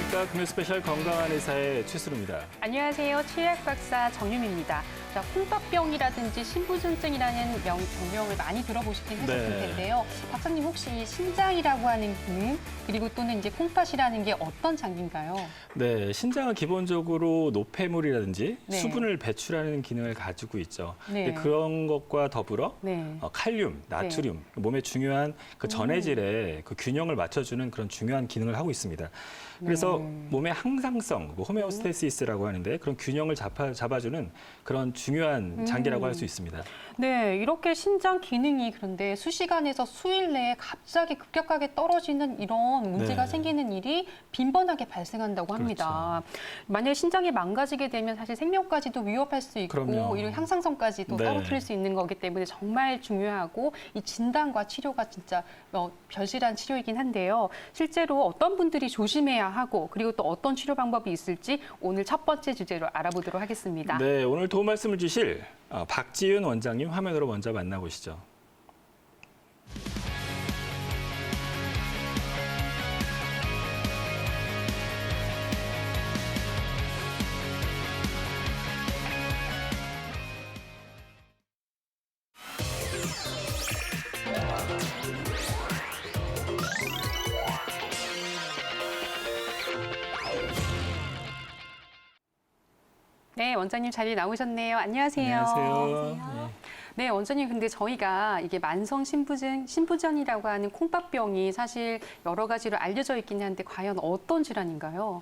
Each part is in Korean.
안녕하십니까. 금요 스페셜 건강한 의사의 최수루입니다. 안녕하세요. 치의학 박사 정유미입니다. 자, 콩팥병이라든지 신부전증이라는 병명을 많이 들어보시긴 하셨을 텐데요. 박사님 혹시 신장이라고 하는 기능 그리고 또는 이제 콩팥이라는 게 어떤 장기인가요? 네, 신장은 기본적으로 노폐물이라든지 네. 수분을 배출하는 기능을 가지고 있죠. 네. 그런 것과 더불어 네. 칼륨, 나트륨, 몸에 중요한 그 전해질의 그 균형을 맞춰주는 그런 중요한 기능을 하고 있습니다. 그래서 몸의 항상성, 호메오스테시스라고 하는데 그런 균형을 잡아주는 그런 중요한 장기라고 할 수 있습니다. 네, 이렇게 신장 기능이 그런데 수시간에서 수일 내에 갑자기 급격하게 떨어지는 이런 문제가 네. 생기는 일이 빈번하게 발생한다고 합니다. 그렇죠. 만약에 신장이 망가지게 되면 사실 생명까지도 위협할 수 있고 그럼요. 이런 향상성까지도 네. 떨어뜨릴 수 있는 거기 때문에 정말 중요하고 이 진단과 치료가 진짜 절실한 치료이긴 한데요. 실제로 어떤 분들이 조심해야 하고 그리고 또 어떤 치료 방법이 있을지 오늘 첫 번째 주제로 알아보도록 하겠습니다. 네, 오늘 도움 말씀을 주실 박지윤 원장님 화면으로 먼저 만나보시죠. 네, 원장님 자리에 나오셨네요. 안녕하세요. 안녕하세요. 네, 원장님, 근데 저희가 이게 만성 신부전이라고 하는 콩팥병이 사실 여러 가지로 알려져 있긴 한데 과연 어떤 질환인가요?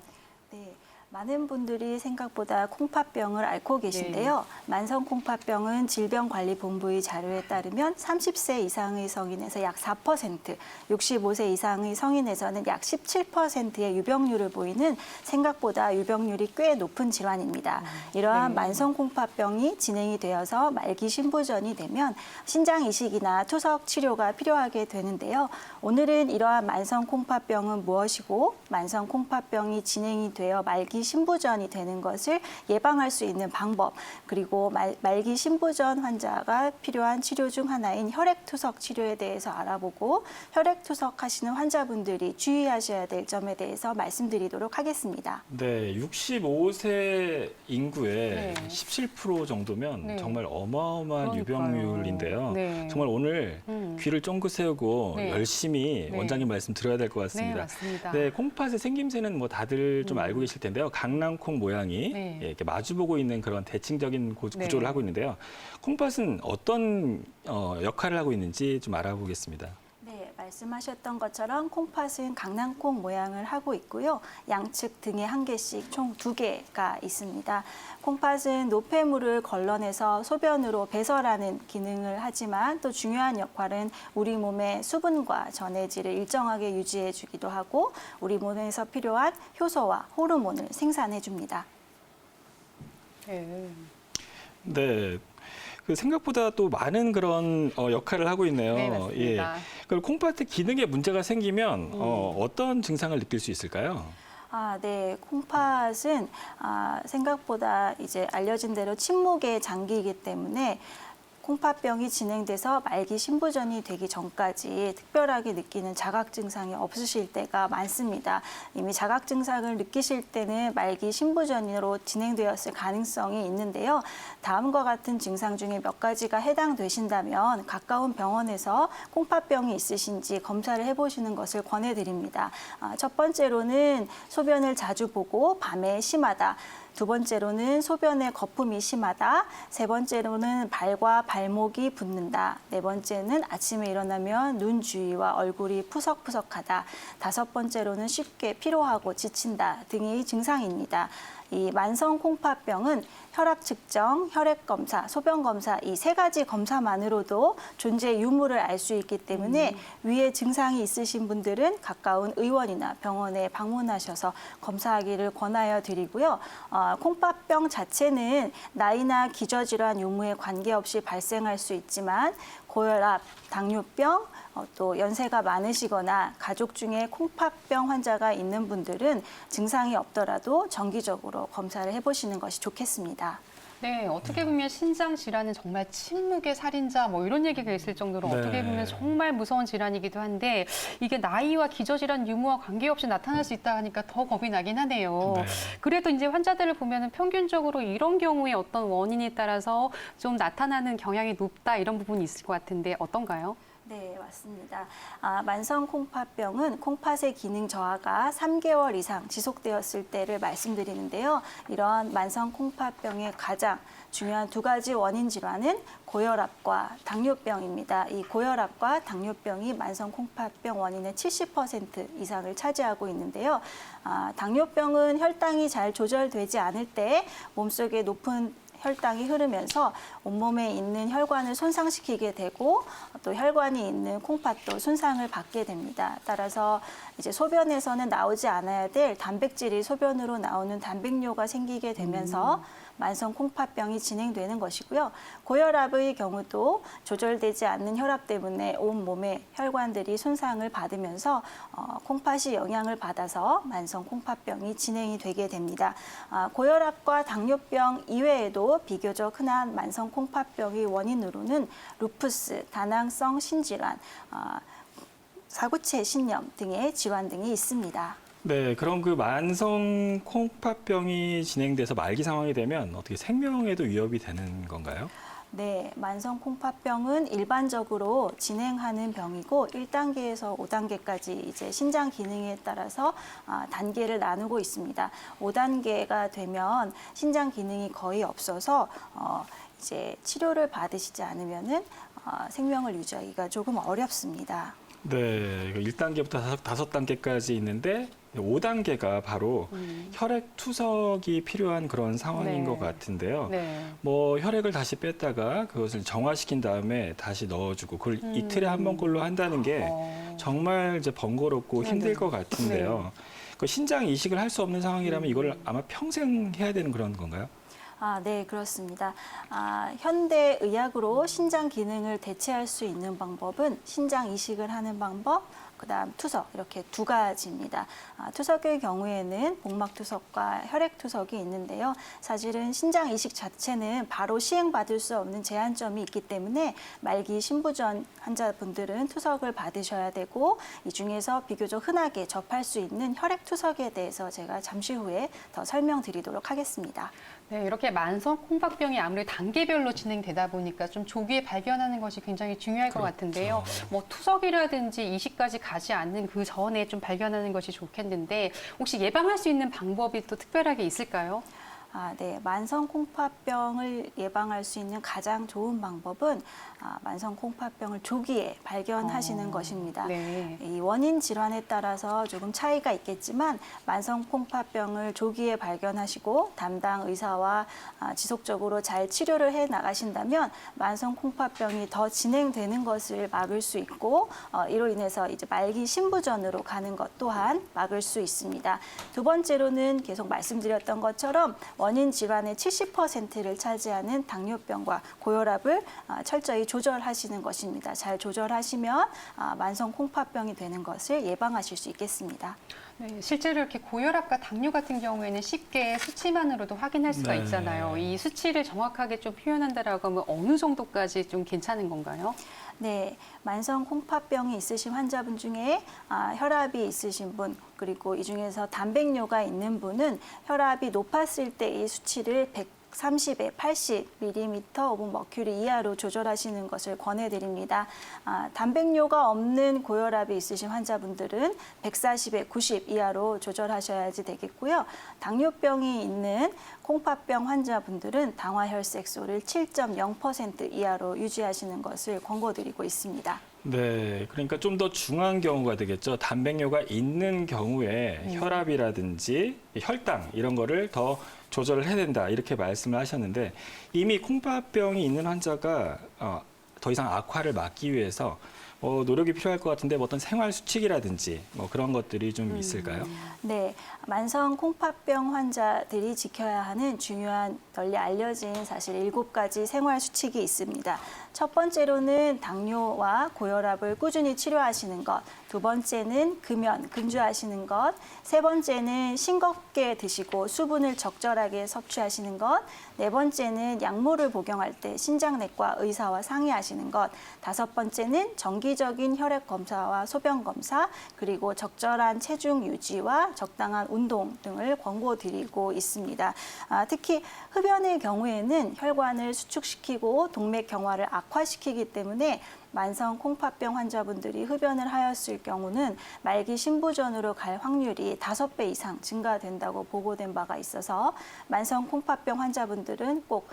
네, 많은 분들이 생각보다 콩팥병을 앓고 계신데요. 만성 콩팥병은 질병관리본부의 자료에 따르면 30세 이상의 성인에서 약 4%, 65세 이상의 성인에서는 약 17%의 유병률을 보이는 생각보다 유병률이 꽤 높은 질환입니다. 이러한 만성 콩팥병이 진행이 되어서 말기 신부전이 되면 신장 이식이나 투석 치료가 필요하게 되는데요. 오늘은 이러한 만성 콩팥병은 무엇이고 만성 콩팥병이 진행이 되어 말기 신부전이 되는 것을 예방할 수 있는 방법, 그리고 말기 신부전 환자가 필요한 치료 중 하나인 혈액투석 치료에 대해서 알아보고 혈액투석 하시는 환자분들이 주의하셔야 될 점에 대해서 말씀드리도록 하겠습니다. 네, 65세 인구의 네. 17% 정도면 네. 정말 어마어마한 그러니까요. 유병률인데요. 네. 정말 오늘 귀를 쫑긋 세우고 네. 열심히 네. 원장님 말씀 들어야 될 것 네, 같습니다. 맞습니다. 네, 콩팥의 생김새는 뭐 다들 좀 알고 계실 텐데요. 강낭콩 모양이 네. 이렇게 마주보고 있는 그런 대칭적인 구조를 네. 하고 있는데요. 콩팥은 어떤 역할을 하고 있는지 좀 알아보겠습니다. 네, 말씀하셨던 것처럼 콩팥은 강낭콩 모양을 하고 있고요. 양측 등에 한 개씩 총 2개가 있습니다. 콩팥은 노폐물을 걸러내서 소변으로 배설하는 기능을 하지만 또 중요한 역할은 우리 몸의 수분과 전해질을 일정하게 유지해 주기도 하고 우리 몸에서 필요한 효소와 호르몬을 생산해 줍니다. 네. 네. 그 생각보다 또 많은 그런 역할을 하고 있네요. 네, 맞습니다. 그럼 콩팥의 기능에 문제가 생기면 어떤 증상을 느낄 수 있을까요? 네. 콩팥은 생각보다 이제 알려진 대로 침묵의 장기이기 때문에 콩팥병이 진행돼서 말기 신부전이 되기 전까지 특별하게 느끼는 자각 증상이 없으실 때가 많습니다. 이미 자각 증상을 느끼실 때는 말기 신부전으로 진행되었을 가능성이 있는데요. 다음과 같은 증상 중에 몇 가지가 해당되신다면 가까운 병원에서 콩팥병이 있으신지 검사를 해보시는 것을 권해드립니다. 첫 번째로는 소변을 자주 보고 밤에 심하다. 두 번째로는 소변에 거품이 심하다. 세 번째로는 발과 발목이 붓는다. 네 번째는 아침에 일어나면 눈 주위와 얼굴이 푸석푸석하다. 다섯 번째로는 쉽게 피로하고 지친다 등의 증상입니다. 이 만성 콩팥병은 혈압 측정, 혈액 검사, 소변 검사 이 3가지 검사만으로도 존재 유무를 알 수 있기 때문에 위에 증상이 있으신 분들은 가까운 의원이나 병원에 방문하셔서 검사하기를 권하여 드리고요. 콩팥병 자체는 나이나 기저질환 유무에 관계없이 발생할 수 있지만 고혈압, 당뇨병, 또 연세가 많으시거나 가족 중에 콩팥병 환자가 있는 분들은 증상이 없더라도 정기적으로 검사를 해보시는 것이 좋겠습니다. 네, 어떻게 보면 신장 질환은 정말 침묵의 살인자 뭐 이런 얘기가 있을 정도로 네. 어떻게 보면 정말 무서운 질환이기도 한데 이게 나이와 기저질환 유무와 관계없이 나타날 수 있다 하니까 더 겁이 나긴 하네요. 네. 그래도 이제 환자들을 보면은 평균적으로 이런 경우에 어떤 원인에 따라서 좀 나타나는 경향이 높다 이런 부분이 있을 것 같은데 어떤가요? 네, 맞습니다. 만성 콩팥병은 콩팥의 기능 저하가 3개월 이상 지속되었을 때를 말씀드리는데요. 이러한 만성 콩팥병의 가장 중요한 두 가지 원인 질환은 고혈압과 당뇨병입니다. 이 고혈압과 당뇨병이 만성 콩팥병 원인의 70% 이상을 차지하고 있는데요. 당뇨병은 혈당이 잘 조절되지 않을 때 몸속에 높은 혈당이 흐르면서 온몸에 있는 혈관을 손상시키게 되고 또 혈관이 있는 콩팥도 손상을 받게 됩니다. 따라서 이제 소변에서는 나오지 않아야 될 단백질이 소변으로 나오는 단백뇨가 생기게 되면서 만성 콩팥병이 진행되는 것이고요. 고혈압의 경우도 조절되지 않는 혈압 때문에 온 몸의 혈관들이 손상을 받으면서 콩팥이 영향을 받아서 만성 콩팥병이 진행이 되게 됩니다. 고혈압과 당뇨병 이외에도 비교적 흔한 만성 콩팥병의 원인으로는 루푸스, 다낭성 신질환, 사구체 신염 등의 질환 등이 있습니다. 네, 그럼 그 만성 콩팥병이 진행돼서 말기 상황이 되면 어떻게 생명에도 위협이 되는 건가요? 네, 만성 콩팥병은 일반적으로 진행하는 병이고 1단계에서 5단계까지 이제 신장 기능에 따라서 단계를 나누고 있습니다. 5단계가 되면 신장 기능이 거의 없어서 이제 치료를 받으시지 않으면은 생명을 유지하기가 조금 어렵습니다. 네, 1단계부터 5단계까지 있는데 5단계가 바로 혈액 투석이 필요한 그런 상황인 네. 것 같은데요. 네. 뭐 혈액을 다시 뺐다가 그것을 정화시킨 다음에 다시 넣어주고 그걸 이틀에 한 번꼴로 한다는 게 정말 이제 번거롭고 힘들 것 같은데요. 그 신장 이식을 할 수 없는 상황이라면 이걸 아마 평생 해야 되는 그런 건가요? 네, 그렇습니다. 현대 의학으로 신장 기능을 대체할 수 있는 방법은 신장 이식을 하는 방법, 그다음 투석 이렇게 두 가지입니다. 투석의 경우에는 복막 투석과 혈액 투석이 있는데요. 사실은 신장 이식 자체는 바로 시행받을 수 없는 제한점이 있기 때문에 말기 신부전 환자분들은 투석을 받으셔야 되고 이 중에서 비교적 흔하게 접할 수 있는 혈액 투석에 대해서 제가 잠시 후에 더 설명드리도록 하겠습니다. 네, 이렇게 만성 콩팥병이 아무래도 단계별로 진행되다 보니까 좀 조기에 발견하는 것이 굉장히 중요할 것 같은데요. 뭐 투석이라든지 이식까지 가지 않는 그 전에 좀 발견하는 것이 좋겠는데 혹시 예방할 수 있는 방법이 또 특별하게 있을까요? 네. 만성 콩팥병을 예방할 수 있는 가장 좋은 방법은 만성 콩팥병을 조기에 발견하시는 것입니다. 네. 이 원인 질환에 따라서 조금 차이가 있겠지만 만성 콩팥병을 조기에 발견하시고 담당 의사와 지속적으로 잘 치료를 해 나가신다면 만성 콩팥병이 더 진행되는 것을 막을 수 있고 이로 인해서 이제 말기 신부전으로 가는 것 또한 막을 수 있습니다. 두 번째로는 계속 말씀드렸던 것처럼 원인 질환의 70%를 차지하는 당뇨병과 고혈압을 철저히 조절하시는 것입니다. 잘 조절하시면 만성 콩팥병이 되는 것을 예방하실 수 있겠습니다. 네, 실제로 이렇게 고혈압과 당뇨 같은 경우에는 쉽게 수치만으로도 확인할 수가 네. 있잖아요. 이 수치를 정확하게 좀 표현한다라고 하면 어느 정도까지 좀 괜찮은 건가요? 네, 만성 콩팥병이 있으신 환자분 중에 혈압이 있으신 분, 그리고 이 중에서 단백뇨가 있는 분은 혈압이 높았을 때 이 수치를 130에 80mm 오브 머큐리 이하로 조절하시는 것을 권해드립니다. 단백뇨가 없는 고혈압이 있으신 환자분들은 140에 90 이하로 조절하셔야지 되겠고요. 당뇨병이 있는 콩팥병 환자분들은 당화혈색소를 7.0% 이하로 유지하시는 것을 권고드리고 있습니다. 네, 그러니까 좀 더 중요한 경우가 되겠죠. 단백뇨가 있는 경우에 혈압이라든지 혈당 이런 거를 더 조절을 해야 된다 이렇게 말씀을 하셨는데 이미 콩팥병이 있는 환자가 더 이상 악화를 막기 위해서 노력이 필요할 것 같은데 어떤 생활 수칙이라든지 그런 것들이 좀 있을까요? 네, 만성 콩팥병 환자들이 지켜야 하는 중요한 널리 알려진 사실 7가지 생활 수칙이 있습니다. 첫 번째로는 당뇨와 고혈압을 꾸준히 치료하시는 것, 두 두 번째는 금연, 금주하시는 것, 세 번째는 싱겁게 드시고 수분을 적절하게 섭취하시는 것, 네 번째는 약물을 복용할 때 신장내과 의사와 상의하시는 것, 다섯 번째는 정기적인 혈액 검사와 소변 검사, 그리고 적절한 체중 유지와 적당한 운동 등을 권고드리고 있습니다. 특히 흡연의 경우에는 혈관을 수축시키고 동맥 경화를 악화시키기 때문에 만성 콩팥병 환자분들이 흡연을 하였을 경우는 말기 신부전으로 갈 확률이 5배 이상 증가된다고 보고된 바가 있어서 만성 콩팥병 환자분들은 꼭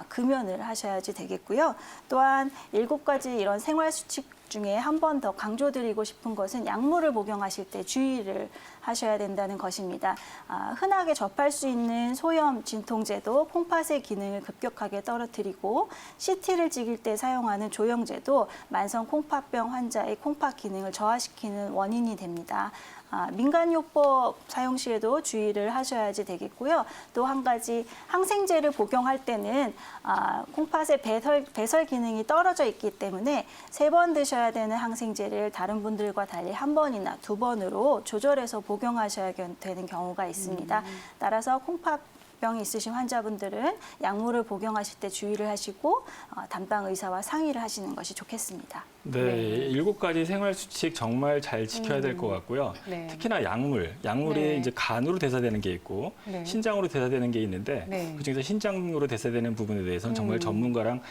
금연을 하셔야지 되겠고요. 또한 7가지 이런 생활 수칙 중에 한 번 더 강조드리고 싶은 것은 약물을 복용하실 때 주의를 하셔야 된다는 것입니다. 흔하게 접할 수 있는 소염 진통제도 콩팥의 기능을 급격하게 떨어뜨리고 CT를 찍을 때 사용하는 조영제도 만성 콩팥병 환자의 콩팥 기능을 저하시키는 원인이 됩니다. 민간요법 사용 시에도 주의를 하셔야지 되겠고요. 또 한 가지 항생제를 복용할 때는 콩팥의 배설 기능이 떨어져 있기 때문에 3번 드셔야 되는 항생제를 다른 분들과 달리 1번이나 2번으로 조절해서 복용하셔야 되는 경우가 있습니다. 따라서 콩팥병이 있으신 환자분들은 약물을 복용하실 때 주의를 하시고 담당 의사와 상의를 하시는 것이 좋겠습니다. 네, 7가지 생활 수칙 정말 잘 지켜야 될 것 같고요. 네. 특히나 약물이 네. 이제 간으로 대사되는 게 있고 네. 신장으로 대사되는 게 있는데 네. 그중에서 신장으로 대사되는 부분에 대해서는 정말 전문가랑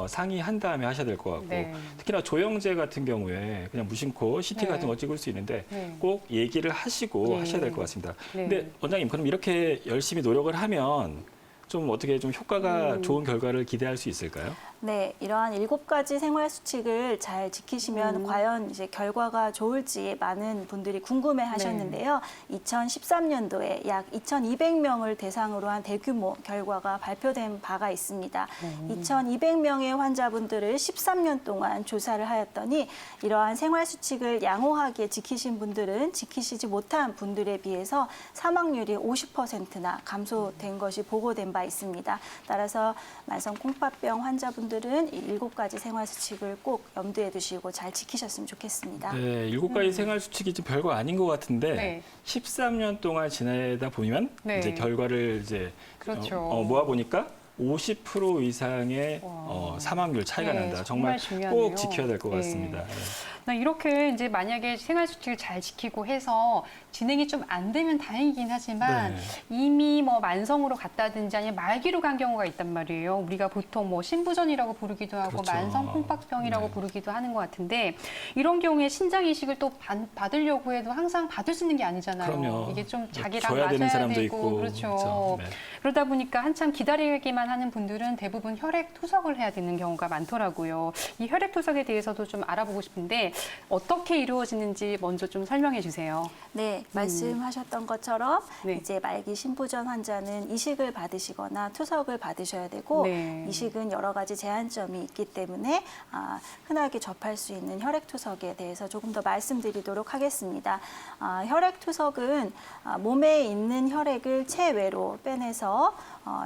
상의한 다음에 하셔야 될 것 같고 네. 특히나 조영제 같은 경우에 그냥 무심코 CT 네. 같은 거 찍을 수 있는데 네. 꼭 얘기를 하시고 네. 하셔야 될 것 같습니다. 네. 근데 원장님 그럼 이렇게 열심히 노력을 하면 좀 어떻게 좀 효과가 좋은 결과를 기대할 수 있을까요? 네, 이러한 7가지 생활 수칙을 잘 지키시면 과연 이제 결과가 좋을지 많은 분들이 궁금해 하셨는데요. 2013년도에 약 2,200명을 대상으로 한 대규모 결과가 발표된 바가 있습니다. 2,200명의 환자분들을 13년 동안 조사를 하였더니 이러한 생활 수칙을 양호하게 지키신 분들은 지키시지 못한 분들에 비해서 사망률이 50%나 감소된 것이 보고된 바 있습니다. 따라서 만성 콩팥병 환자분들은 이 7가지 생활 수칙을 꼭 염두에 두시고 잘 지키셨으면 좋겠습니다. 네, 7가지 생활 수칙이 좀 별거 아닌 것 같은데 네. 13년 동안 지내다 보면 네. 이제 결과를 이제 그렇죠. 모아 보니까 50% 이상의 와. 사망률 차이가 네, 난다. 정말 정말 중요하네요. 꼭 지켜야 될 것 네. 같습니다. 네. 이렇게 이제 만약에 생활 수칙을 잘 지키고 해서 진행이 좀 안 되면 다행이긴 하지만 네. 이미 뭐 만성으로 갔다든지 아니면 말기로 간 경우가 있단 말이에요. 우리가 보통 뭐 신부전이라고 부르기도 하고 그렇죠. 만성 콩팥병이라고 네. 부르기도 하는 것 같은데 이런 경우에 신장 이식을 또 받으려고 해도 항상 받을 수 있는 게 아니잖아요. 그럼요. 이게 좀 자기랑 줘야 되는 맞아야 사람도 되고 있고. 그렇죠. 네. 그러다 보니까 한참 기다리기만 하는 분들은 대부분 혈액 투석을 해야 되는 경우가 많더라고요. 이 혈액 투석에 대해서도 좀 알아보고 싶은데 어떻게 이루어지는지 먼저 좀 설명해 주세요. 네, 말씀하셨던 것처럼 네. 이제 말기 신부전 환자는 이식을 받으시거나 투석을 받으셔야 되고 네. 이식은 여러 가지 제한점이 있기 때문에 흔하게 접할 수 있는 혈액 투석에 대해서 조금 더 말씀드리도록 하겠습니다. 혈액 투석은 몸에 있는 혈액을 체외로 빼내서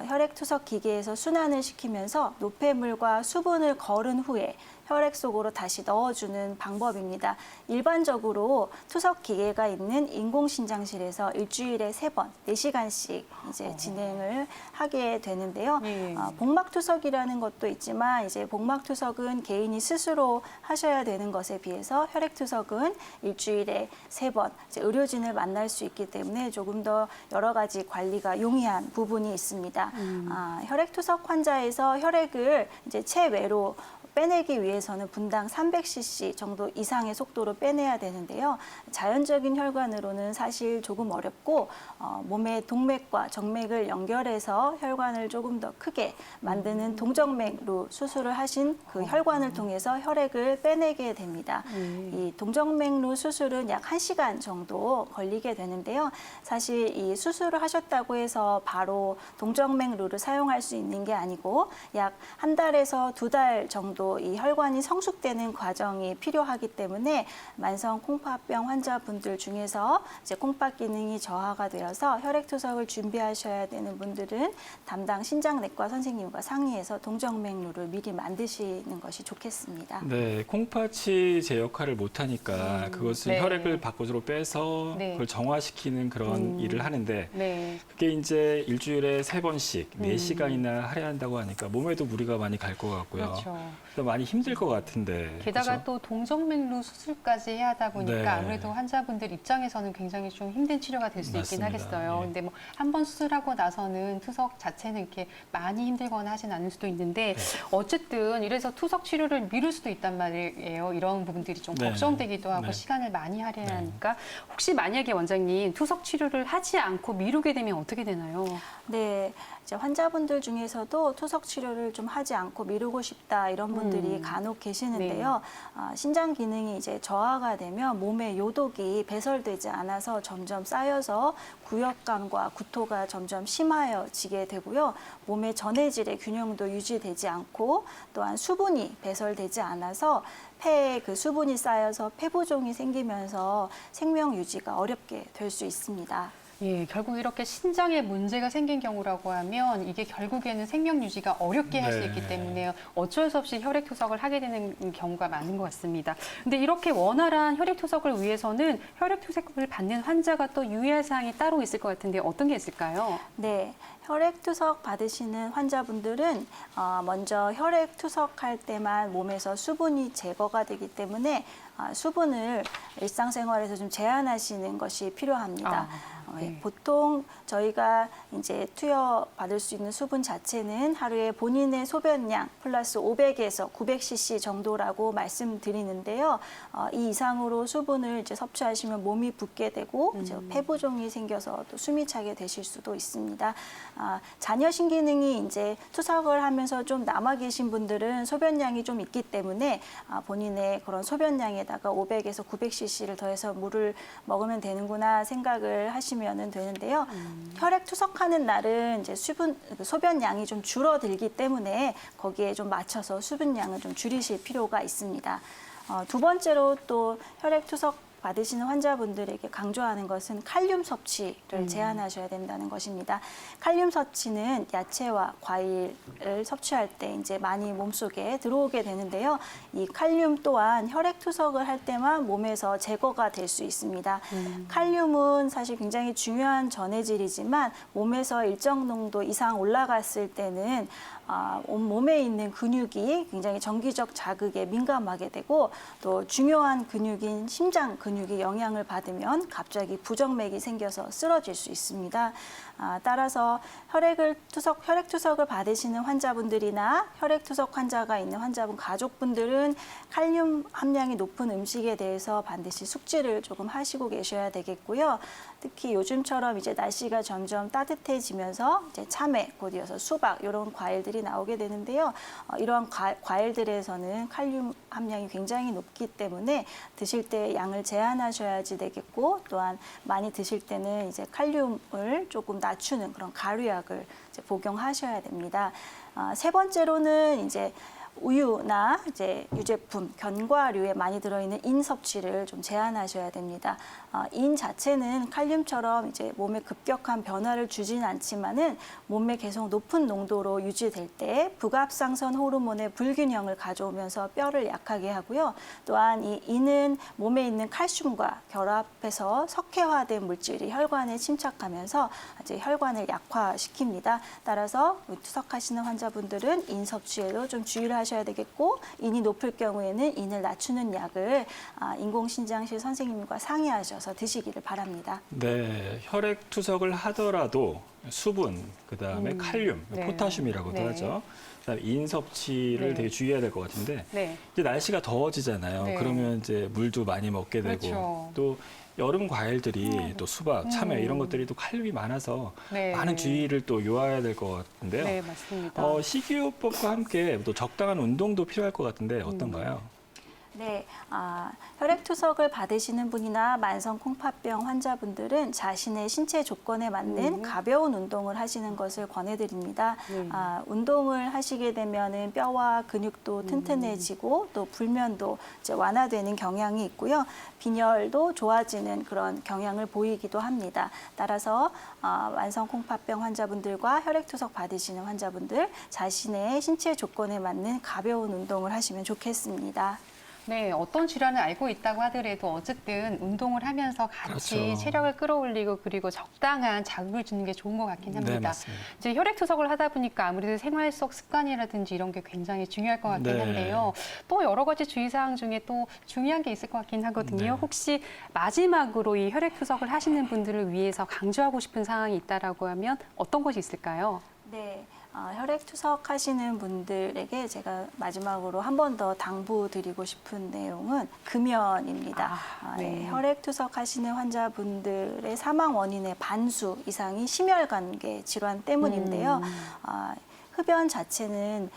혈액 투석 기계에서 순환을 시키면서 노폐물과 수분을 거른 후에 혈액 속으로 다시 넣어주는 방법입니다. 일반적으로 투석 기계가 있는 인공신장실에서 일주일에 3번, 4시간씩 이제 진행을 하게 되는데요. 예. 복막 투석이라는 것도 있지만 이제 복막 투석은 개인이 스스로 하셔야 되는 것에 비해서 혈액 투석은 일주일에 3번 이제 의료진을 만날 수 있기 때문에 조금 더 여러 가지 관리가 용이한 부분이 있습니다. 혈액 투석 환자에서 혈액을 이제 체외로 빼내기 위해서는 분당 300cc 정도 이상의 속도로 빼내야 되는데요. 자연적인 혈관으로는 사실 조금 어렵고 몸의 동맥과 정맥을 연결해서 혈관을 조금 더 크게 만드는 동정맥로 수술을 하신 그 혈관을 통해서 혈액을 빼내게 됩니다. 이 동정맥로 수술은 약 1시간 정도 걸리게 되는데요. 사실 이 수술을 하셨다고 해서 바로 동정맥로를 사용할 수 있는 게 아니고 약 1달에서 2달 정도 또 이 혈관이 성숙되는 과정이 필요하기 때문에 만성 콩팥병 환자분들 중에서 이제 콩팥 기능이 저하가 되어서 혈액투석을 준비하셔야 되는 분들은 담당 신장내과 선생님과 상의해서 동정맥류를 미리 만드시는 것이 좋겠습니다. 네, 콩팥이 제 역할을 못하니까 그것을 네. 혈액을 바깥으로 빼서 네. 그걸 정화시키는 그런 일을 하는데 네. 그게 이제 일주일에 3번씩 4시간이나 하려 한다고 하니까 몸에도 무리가 많이 갈 것 같고요. 그렇죠. 또 많이 힘들 것 같은데. 게다가 그렇죠? 또 동정맥류 수술까지 해야 하다 보니까 네. 아무래도 환자분들 입장에서는 굉장히 좀 힘든 치료가 될 수 있긴 맞습니다. 하겠어요. 예. 근데 뭐 한 번 수술하고 나서는 투석 자체는 이렇게 많이 힘들거나 하진 않을 수도 있는데 어쨌든 이래서 투석 치료를 미룰 수도 있단 말이에요. 이런 부분들이 좀 네. 걱정되기도 하고 네. 시간을 많이 할애해야 네. 하니까 혹시 만약에 원장님 투석 치료를 하지 않고 미루게 되면 어떻게 되나요? 네, 이제 환자분들 중에서도 투석 치료를 좀 하지 않고 미루고 싶다 이런 분들이 간혹 계시는데요. 신장 기능이 이제 저하가 되면 몸에 요독이 배설되지 않아서 점점 쌓여서 구역감과 구토가 점점 심해지게 되고요. 몸의 전해질의 균형도 유지되지 않고 또한 수분이 배설되지 않아서 폐에 그 수분이 쌓여서 폐부종이 생기면서 생명 유지가 어렵게 될 수 있습니다. 예, 결국 이렇게 신장에 문제가 생긴 경우라고 하면 이게 결국에는 생명 유지가 어렵게 할 수 네. 있기 때문에 어쩔 수 없이 혈액투석을 하게 되는 경우가 많은 것 같습니다. 근데 이렇게 원활한 혈액투석을 위해서는 혈액투석을 받는 환자가 또 유의할 사항이 따로 있을 것 같은데 어떤 게 있을까요? 네, 혈액투석 받으시는 환자분들은 먼저 혈액투석할 때만 몸에서 수분이 제거가 되기 때문에 수분을 일상생활에서 좀 제한하시는 것이 필요합니다. 네. 보통 저희가 이제 투여 받을 수 있는 수분 자체는 하루에 본인의 소변량 플러스 500에서 900cc 정도라고 말씀드리는데요. 이 이상으로 수분을 이제 섭취하시면 몸이 붓게 되고 이제 폐부종이 생겨서 또 숨이 차게 되실 수도 있습니다. 잔여신 기능이 이제 투석을 하면서 좀 남아 계신 분들은 소변량이 좀 있기 때문에 본인의 그런 소변량에다가 500에서 900cc를 더해서 물을 먹으면 되는구나 생각을 하시면 되는데요. 혈액 투석하는 날은 이제 소변량이 좀 줄어들기 때문에 거기에 좀 맞춰서 수분량을 좀 줄이실 필요가 있습니다. 두 번째로 또 혈액 투석 받으시는 환자분들에게 강조하는 것은 칼륨 섭취를 제한하셔야 된다는 것입니다. 칼륨 섭취는 야채와 과일을 섭취할 때 이제 많이 몸속에 들어오게 되는데요. 이 칼륨 또한 혈액 투석을 할 때만 몸에서 제거가 될 수 있습니다. 칼륨은 사실 굉장히 중요한 전해질이지만 몸에서 일정 농도 이상 올라갔을 때는 몸에 있는 근육이 굉장히 정기적 자극에 민감하게 되고 또 중요한 근육인 심장 근육이 영향을 받으면 갑자기 부정맥이 생겨서 쓰러질 수 있습니다. 따라서 혈액 투석을 받으시는 환자분들이나 혈액 투석 환자가 있는 환자분 가족분들은 칼륨 함량이 높은 음식에 대해서 반드시 숙지를 조금 하시고 계셔야 되겠고요. 특히 요즘처럼 이제 날씨가 점점 따뜻해지면서 이제 참외, 곧 이어서 수박 이런 과일들이 나오게 되는데요. 이러한 과일들에서는 칼륨 함량이 굉장히 높기 때문에 드실 때 양을 제한하셔야지 되겠고 또한 많이 드실 때는 이제 칼륨을 조금 낮추는 그런 가루약을 이제 복용하셔야 됩니다. 세 번째로는 이제 우유나 이제 유제품, 견과류에 많이 들어있는 인 섭취를 좀 제한하셔야 됩니다. 인 자체는 칼륨처럼 이제 몸에 급격한 변화를 주진 않지만은 몸에 계속 높은 농도로 유지될 때 부갑상선 호르몬의 불균형을 가져오면서 뼈를 약하게 하고요. 또한 이 인은 몸에 있는 칼슘과 결합해서 석회화된 물질이 혈관에 침착하면서 이제 혈관을 약화시킵니다. 따라서 투석하시는 환자분들은 인 섭취에도 좀 주의를 하셔야 되겠고 인이 높을 경우에는 인을 낮추는 약을 인공신장실 선생님과 상의하셔서 드시기를 바랍니다. 네, 혈액 투석을 하더라도 수분, 그다음에 칼륨, 네. 포타슘이라고도 네. 하죠. 그다음에 인 섭취를 네. 되게 주의해야 될 것 같은데 네. 이제 날씨가 더워지잖아요. 네. 그러면 이제 물도 많이 먹게 되고 그렇죠. 또 여름 과일들이 또 수박, 참외 이런 것들이 또 칼륨이 많아서 네. 많은 주의를 또 요해야 될 것 같은데요. 네, 맞습니다. 식이요법과 함께 또 적당한 운동도 필요할 것 같은데 어떤가요? 네, 혈액투석을 받으시는 분이나 만성 콩팥병 환자분들은 자신의 신체 조건에 맞는 가벼운 운동을 하시는 것을 권해드립니다. 운동을 하시게 되면은 뼈와 근육도 튼튼해지고 또 불면도 이제 완화되는 경향이 있고요. 빈혈도 좋아지는 그런 경향을 보이기도 합니다. 따라서 만성 콩팥병 환자분들과 혈액투석 받으시는 환자분들 자신의 신체 조건에 맞는 가벼운 운동을 하시면 좋겠습니다. 네, 어떤 질환을 앓고 있다고 하더라도 어쨌든 운동을 하면서 같이 그렇죠. 체력을 끌어올리고 그리고 적당한 자극을 주는 게 좋은 것 같긴 합니다. 네, 맞습니다. 이제 혈액투석을 하다 보니까 아무래도 생활 속 습관이라든지 이런 게 굉장히 중요할 것 같긴 네. 한데요. 또 여러 가지 주의사항 중에 또 중요한 게 있을 것 같긴 하거든요. 네. 혹시 마지막으로 이 혈액투석을 하시는 분들을 위해서 강조하고 싶은 사항이 있다라고 하면 어떤 것이 있을까요? 네, 혈액투석 하시는 분들에게 제가 마지막으로 한 번 더 당부드리고 싶은 내용은 금연입니다. 네. 혈액투석 하시는 환자분들의 사망 원인의 반수 이상이 심혈관계 질환 때문인데요. 흡연 자체는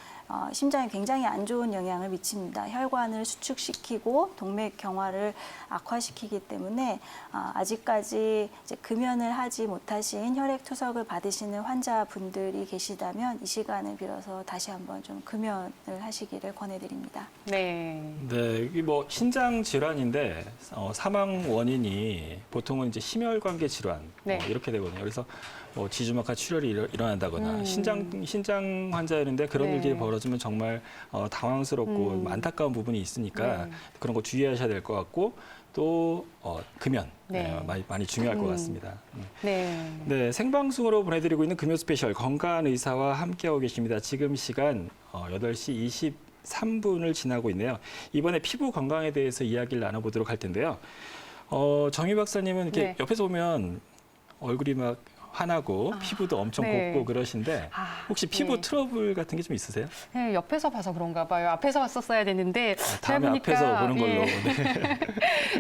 심장에 굉장히 안 좋은 영향을 미칩니다. 혈관을 수축시키고 동맥 경화를 악화시키기 때문에 아직까지 이제 금연을 하지 못하신 혈액투석을 받으시는 환자분들이 계시다면 이 시간을 빌어서 다시 한번 좀 금연을 하시기를 권해드립니다. 네. 네, 이게 뭐 신장 질환인데 사망 원인이 보통은 이제 심혈관계 질환 네. 이렇게 되거든요. 그래서 뭐 지주막하 출혈이 일어난다거나 신장 환자였는데 그런 네. 일들이 벌어지면 정말 당황스럽고 안타까운 부분이 있으니까 네. 그런 거 주의하셔야 될 것 같고 또 금연 네. 많이 중요할 것 같습니다. 네. 네, 생방송으로 보내드리고 있는 금요 스페셜 건강한 의사와 함께하고 계십니다. 지금 시간 8시 23분을 지나고 있네요. 이번에 피부 건강에 대해서 이야기를 나눠보도록 할 텐데요. 정유 박사님은 이렇게 네. 옆에서 보면 얼굴이 막 환하고 피부도 엄청 네. 곱고 그러신데 혹시 피부 네. 트러블 같은 게 좀 있으세요? 네, 옆에서 봐서 그런가 봐요. 앞에서 봤었어야 되는데 다음에 잘 앞에서 보는 걸로. 예. 네.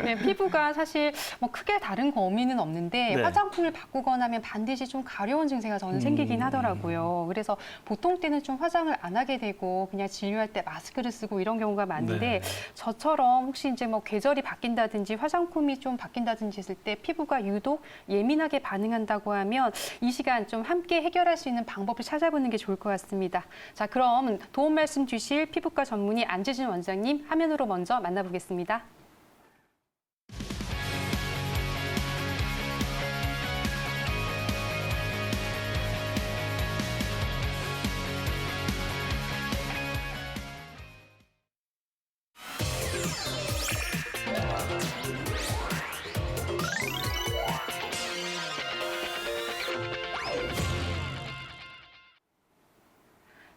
네, 피부가 사실 뭐 크게 다른 범위는 없는데 네. 화장품을 바꾸거나 하면 반드시 좀 가려운 증세가 저는 생기긴 하더라고요. 그래서 보통 때는 좀 화장을 안 하게 되고 그냥 진료할 때 마스크를 쓰고 이런 경우가 많은데 네. 저처럼 혹시 이제 뭐 계절이 바뀐다든지 화장품이 좀 바뀐다든지 했을 때 피부가 유독 예민하게 반응한다고 하면 이 시간 좀 함께 해결할 수 있는 방법을 찾아보는 게 좋을 것 같습니다. 자, 그럼 도움 말씀 주실 피부과 전문의 안재준 원장님 화면으로 먼저 만나보겠습니다.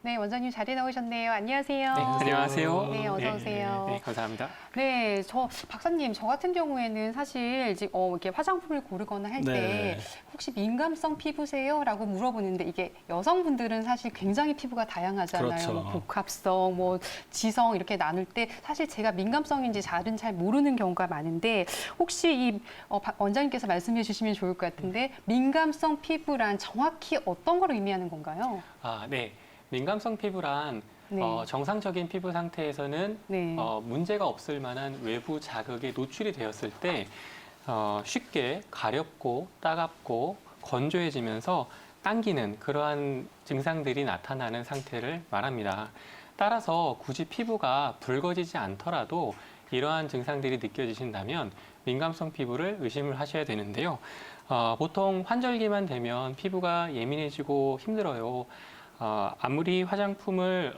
네, 원장님 자리에 나오셨네요. 안녕하세요. 네, 안녕하세요. 네, 어서 오세요. 네, 감사합니다. 네, 박사님, 저 같은 경우에는 사실 이제 이렇게 화장품을 고르거나 할 때 네. 혹시 민감성 피부세요? 라고 물어보는데 이게 여성분들은 사실 굉장히 피부가 다양하잖아요. 그렇죠. 뭐 복합성, 뭐 지성 이렇게 나눌 때 사실 제가 민감성인지 잘은 잘 모르는 경우가 많은데 혹시 이 원장님께서 말씀해 주시면 좋을 것 같은데 민감성 피부란 정확히 어떤 걸 의미하는 건가요? 네. 민감성 피부란 네. 정상적인 피부 상태에서는 네. 문제가 없을 만한 외부 자극에 노출이 되었을 때 쉽게 가렵고 따갑고 건조해지면서 당기는 그러한 증상들이 나타나는 상태를 말합니다. 따라서 굳이 피부가 붉어지지 않더라도 이러한 증상들이 느껴지신다면 민감성 피부를 의심을 하셔야 되는데요. 보통 환절기만 되면 피부가 예민해지고 힘들어요. 아무리 화장품을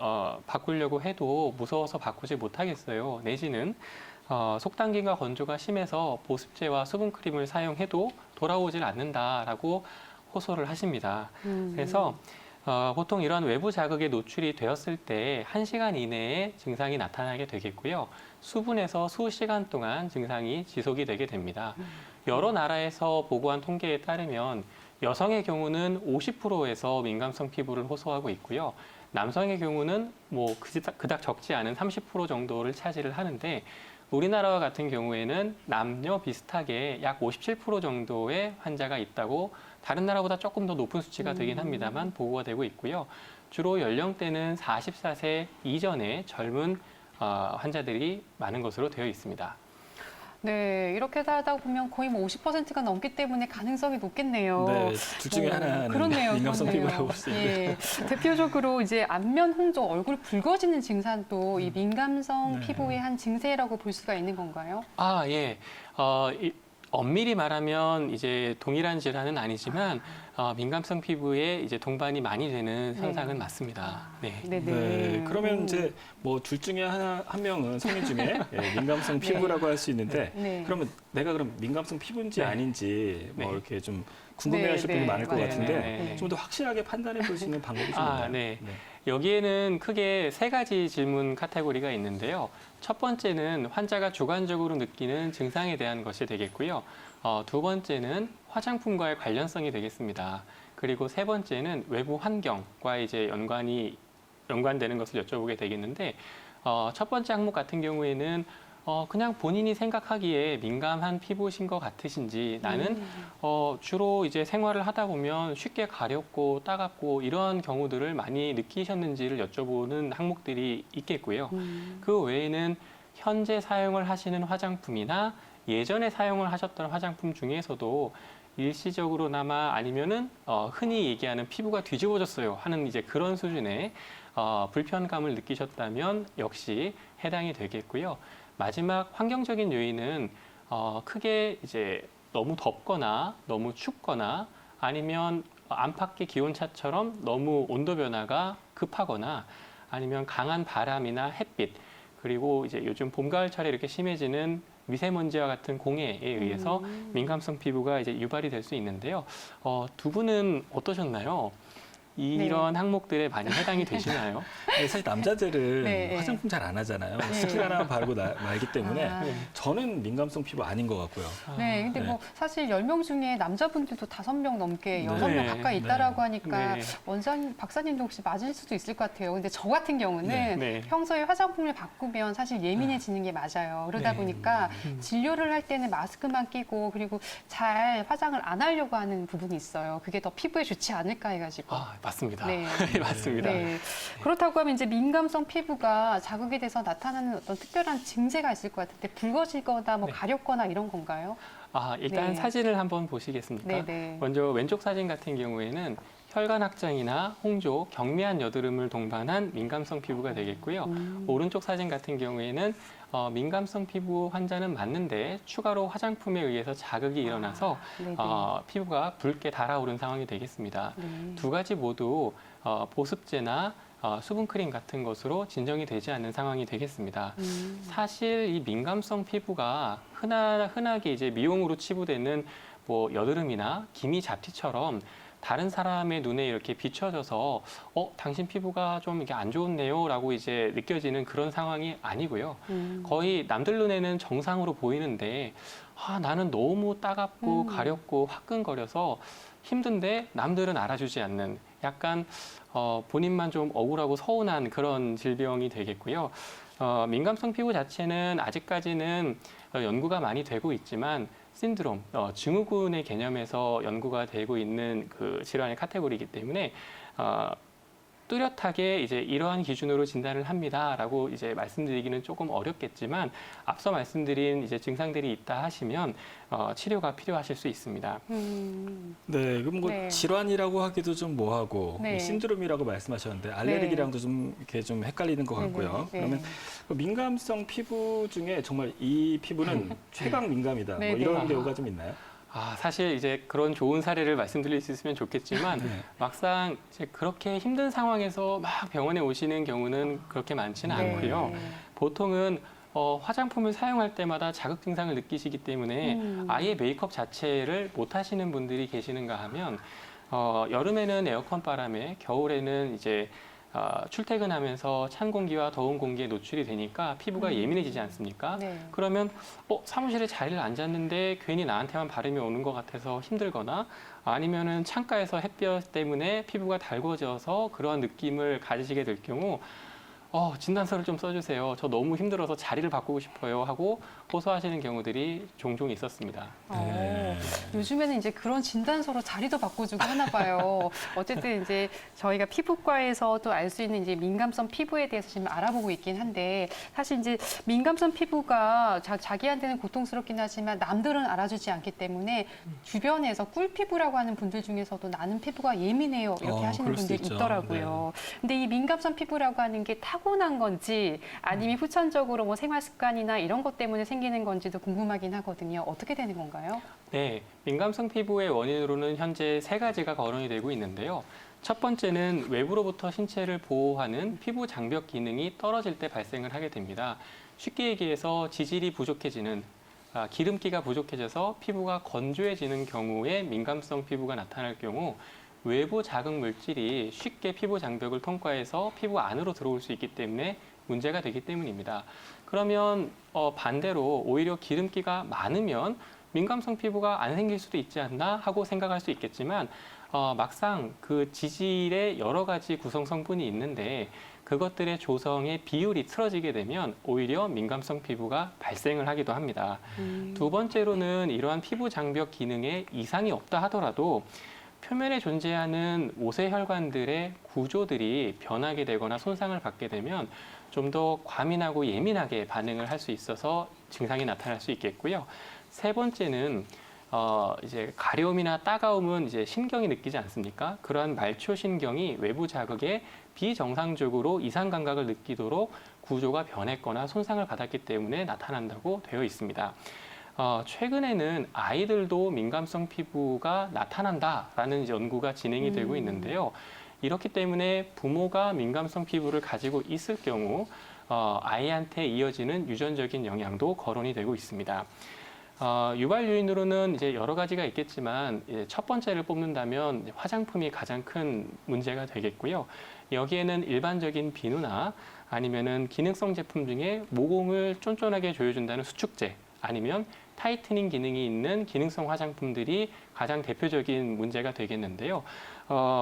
바꾸려고 해도 무서워서 바꾸지 못하겠어요. 내지는 속당김과 건조가 심해서 보습제와 수분크림을 사용해도 돌아오질 않는다라고 호소를 하십니다. 그래서 보통 이런 외부 자극에 노출이 되었을 때 1시간 이내에 증상이 나타나게 되겠고요. 수분에서 수시간 동안 증상이 지속이 되게 됩니다. 여러 나라에서 보고한 통계에 따르면 여성의 경우는 50%에서 민감성 피부를 호소하고 있고요. 남성의 경우는 뭐 그닥 적지 않은 30% 정도를 차지를 하는데 우리나라와 같은 경우에는 남녀 비슷하게 약 57% 정도의 환자가 있다고 다른 나라보다 조금 더 높은 수치가 되긴 합니다만 보고가 되고 있고요. 주로 연령대는 44세 이전의 젊은 환자들이 많은 것으로 되어 있습니다. 네, 이렇게 하다 보면 거의 뭐 50%가 넘기 때문에 가능성이 높겠네요. 네, 둘 중에 하나는 그렇네요, 민감성 그렇네요. 피부라고 볼 수 있는데. 예, 대표적으로 이제 안면 홍조, 얼굴 붉어지는 증상도 이 민감성 네. 피부의 한 증세라고 볼 수가 있는 건가요? 예. 엄밀히 말하면 이제 동일한 질환은 아니지만 민감성 피부에 이제 동반이 많이 되는 현상은 맞습니다. 네. 네네. 네, 그러면 이제 뭐 둘 중에 한 명은 성인 중에 예, 민감성 피부라고 할 수 있는데 네. 그러면 내가 그럼 민감성 피부인지 네. 아닌지 뭐 네. 이렇게 좀 궁금해하실 네, 분이 네, 많을 것 맞아요. 같은데 네. 좀 더 확실하게 판단해 볼 수 있는 방법이 좀 있나요? 네. 여기에는 크게 3가지 질문 카테고리가 있는데요. 첫 번째는 환자가 주관적으로 느끼는 증상에 대한 것이 되겠고요. 두 번째는 화장품과의 관련성이 되겠습니다. 그리고 세 번째는 외부 환경과 이제 연관되는 것을 여쭤보게 되겠는데, 첫 번째 항목 같은 경우에는 그냥 본인이 생각하기에 민감한 피부신 것 같으신지, 나는 주로 이제 생활을 하다 보면 쉽게 가렵고 따갑고 이러한 경우들을 많이 느끼셨는지를 여쭤보는 항목들이 있겠고요. 그 외에는 현재 사용을 하시는 화장품이나 예전에 사용을 하셨던 화장품 중에서도 일시적으로나마 아니면은 흔히 얘기하는 피부가 뒤집어졌어요 하는 이제 그런 수준의 불편감을 느끼셨다면 역시 해당이 되겠고요. 마지막 환경적인 요인은 크게 이제 너무 덥거나 너무 춥거나 아니면 안팎의 기온차처럼 너무 온도 변화가 급하거나 아니면 강한 바람이나 햇빛 그리고 이제 요즘 봄, 가을철에 이렇게 심해지는 미세먼지와 같은 공해에 의해서 민감성 피부가 이제 유발이 될 수 있는데요. 두 분은 어떠셨나요? 이런 항목들에 많이 해당이 되시나요? 네, 사실 남자들은 네. 화장품 잘 안 하잖아요. 스킨 하나만 바르고 말기 때문에 아. 저는 민감성 피부 아닌 것 같고요. 네, 근데 네. 뭐 사실 10명 중에 남자분들도 5명 넘게 네. 6명 가까이 있다라고 하니까 네. 박사님도 혹시 맞을 수도 있을 것 같아요. 근데 저 같은 경우는 네. 네. 평소에 화장품을 바꾸면 사실 예민해지는 게 맞아요. 그러다 네. 보니까 진료를 할 때는 마스크만 끼고 그리고 잘 화장을 안 하려고 하는 부분이 있어요. 그게 더 피부에 좋지 않을까 해가지고. 맞습니다. 네. 맞습니다. 네. 그렇다고 하면 이제 민감성 피부가 자극이 돼서 나타나는 어떤 특별한 증세가 있을 것 같은데 붉어지거나 뭐 네. 가렵거나 이런 건가요? 일단 네. 사진을 한번 보시겠습니까? 네네. 먼저 왼쪽 사진 같은 경우에는 혈관 확장이나 홍조, 경미한 여드름을 동반한 민감성 피부가 되겠고요. 오른쪽 사진 같은 경우에는 민감성 피부 환자는 맞는데 추가로 화장품에 의해서 자극이 일어나서 네네. 피부가 붉게 달아오른 상황이 되겠습니다. 네. 두 가지 모두 보습제나 수분크림 같은 것으로 진정이 되지 않는 상황이 되겠습니다. 사실 이 민감성 피부가 흔하게 이제 미용으로 치부되는 뭐 여드름이나 기미 잡티처럼 다른 사람의 눈에 이렇게 비춰져서 당신 피부가 좀 이게 안 좋네요라고 이제 느껴지는 그런 상황이 아니고요. 거의 남들 눈에는 정상으로 보이는데 나는 너무 따갑고 가렵고 화끈거려서 힘든데 남들은 알아주지 않는 약간 본인만 좀 억울하고 서운한 그런 질병이 되겠고요. 민감성 피부 자체는 아직까지는 연구가 많이 되고 있지만 신드롬, 증후군의 개념에서 연구가 되고 있는 그 질환의 카테고리이기 때문에 뚜렷하게 이제 이러한 기준으로 진단을 합니다라고 이제 말씀드리기는 조금 어렵겠지만 앞서 말씀드린 이제 증상들이 있다 하시면 치료가 필요하실 수 있습니다. 네, 그럼 뭐 네. 질환이라고 하기도 좀 뭐하고 네. 신드롬이라고 말씀하셨는데 알레르기랑도 좀 이렇게 좀 헷갈리는 것 같고요. 네. 그러면 그 민감성 피부 중에 정말 이 피부는 최강 민감이다. 네, 뭐 네. 이런 경우가 좀 있나요? 사실 이제 그런 좋은 사례를 말씀드릴 수 있으면 좋겠지만 네. 막상 이제 그렇게 힘든 상황에서 막 병원에 오시는 경우는 그렇게 많지는 네. 않고요. 보통은 화장품을 사용할 때마다 자극 증상을 느끼시기 때문에 아예 메이크업 자체를 못 하시는 분들이 계시는가 하면 여름에는 에어컨 바람에 겨울에는 이제 출퇴근하면서 찬 공기와 더운 공기에 노출이 되니까 피부가 예민해지지 않습니까? 네. 그러면 사무실에 자리를 앉았는데 괜히 나한테만 바람이 오는 것 같아서 힘들거나 아니면은 창가에서 햇볕 때문에 피부가 달궈져서 그런 느낌을 가지시게 될 경우 진단서를 좀 써주세요. 저 너무 힘들어서 자리를 바꾸고 싶어요 하고 호소하시는 경우들이 종종 있었습니다. 요즘에는 이제 그런 진단서로 자리도 바꿔주고 하나 봐요. 어쨌든 이제 저희가 피부과에서도 알 수 있는 이제 민감성 피부에 대해서 지금 알아보고 있긴 한데 사실 이제 민감성 피부가 자기한테는 고통스럽긴 하지만 남들은 알아주지 않기 때문에 주변에서 꿀피부라고 하는 분들 중에서도 나는 피부가 예민해요 이렇게 하시는 그럴 수 분들이 있죠. 있더라고요. 근데 이 민감성 피부라고 하는 게 타고난 건지 아니면 후천적으로 뭐 생활 습관이나 이런 것 때문에 생기는 건지도 궁금하긴 하거든요. 어떻게 되는 건가요? 네, 민감성 피부의 원인으로는 현재 3가지가 거론이 되고 있는데요. 첫 번째는 외부로부터 신체를 보호하는 피부 장벽 기능이 떨어질 때 발생을 하게 됩니다. 쉽게 얘기해서 지질이 부족해지는, 기름기가 부족해져서 피부가 건조해지는 경우에 민감성 피부가 나타날 경우 외부 자극 물질이 쉽게 피부 장벽을 통과해서 피부 안으로 들어올 수 있기 때문에 문제가 되기 때문입니다. 그러면 반대로 오히려 기름기가 많으면 민감성 피부가 안 생길 수도 있지 않나 하고 생각할 수 있겠지만 막상 그 지질의 여러 가지 구성 성분이 있는데 그것들의 조성의 비율이 틀어지게 되면 오히려 민감성 피부가 발생을 하기도 합니다. 두 번째로는 이러한 피부 장벽 기능에 이상이 없다 하더라도 표면에 존재하는 모세혈관들의 구조들이 변하게 되거나 손상을 받게 되면 좀 더 과민하고 예민하게 반응을 할 수 있어서 증상이 나타날 수 있겠고요. 세 번째는 이제 가려움이나 따가움은 이제 신경이 느끼지 않습니까? 그러한 말초 신경이 외부 자극에 비정상적으로 이상 감각을 느끼도록 구조가 변했거나 손상을 받았기 때문에 나타난다고 되어 있습니다. 최근에는 아이들도 민감성 피부가 나타난다라는 이제 연구가 진행이 되고 있는데요. 이렇기 때문에 부모가 민감성 피부를 가지고 있을 경우 아이한테 이어지는 유전적인 영향도 거론이 되고 있습니다. 유발 요인으로는 이제 여러 가지가 있겠지만 첫 번째를 뽑는다면 화장품이 가장 큰 문제가 되겠고요. 여기에는 일반적인 비누나 아니면은 기능성 제품 중에 모공을 쫀쫀하게 조여준다는 수축제 아니면 타이트닝 기능이 있는 기능성 화장품들이 가장 대표적인 문제가 되겠는데요.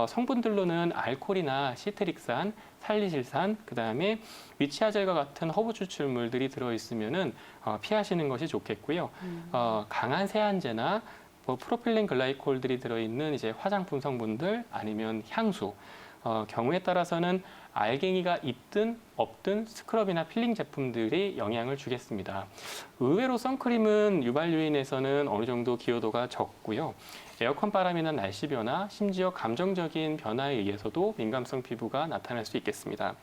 성분들로는 알코올이나 시트릭산, 살리실산, 그다음에 위치아젤과 같은 허브 추출물들이 들어있으면은 피하시는 것이 좋겠고요. 강한 세안제나 프로필렌 글라이콜들이 들어있는 이제 화장품 성분들 아니면 향수, 경우에 따라서는 알갱이가 있든 없든 스크럽이나 필링 제품들이 영향을 주겠습니다. 의외로 선크림은 유발 요인에서는 어느 정도 기여도가 적고요. 에어컨 바람이나 날씨 변화, 심지어 감정적인 변화에 의해서도 민감성 피부가 나타날 수 있겠습니다.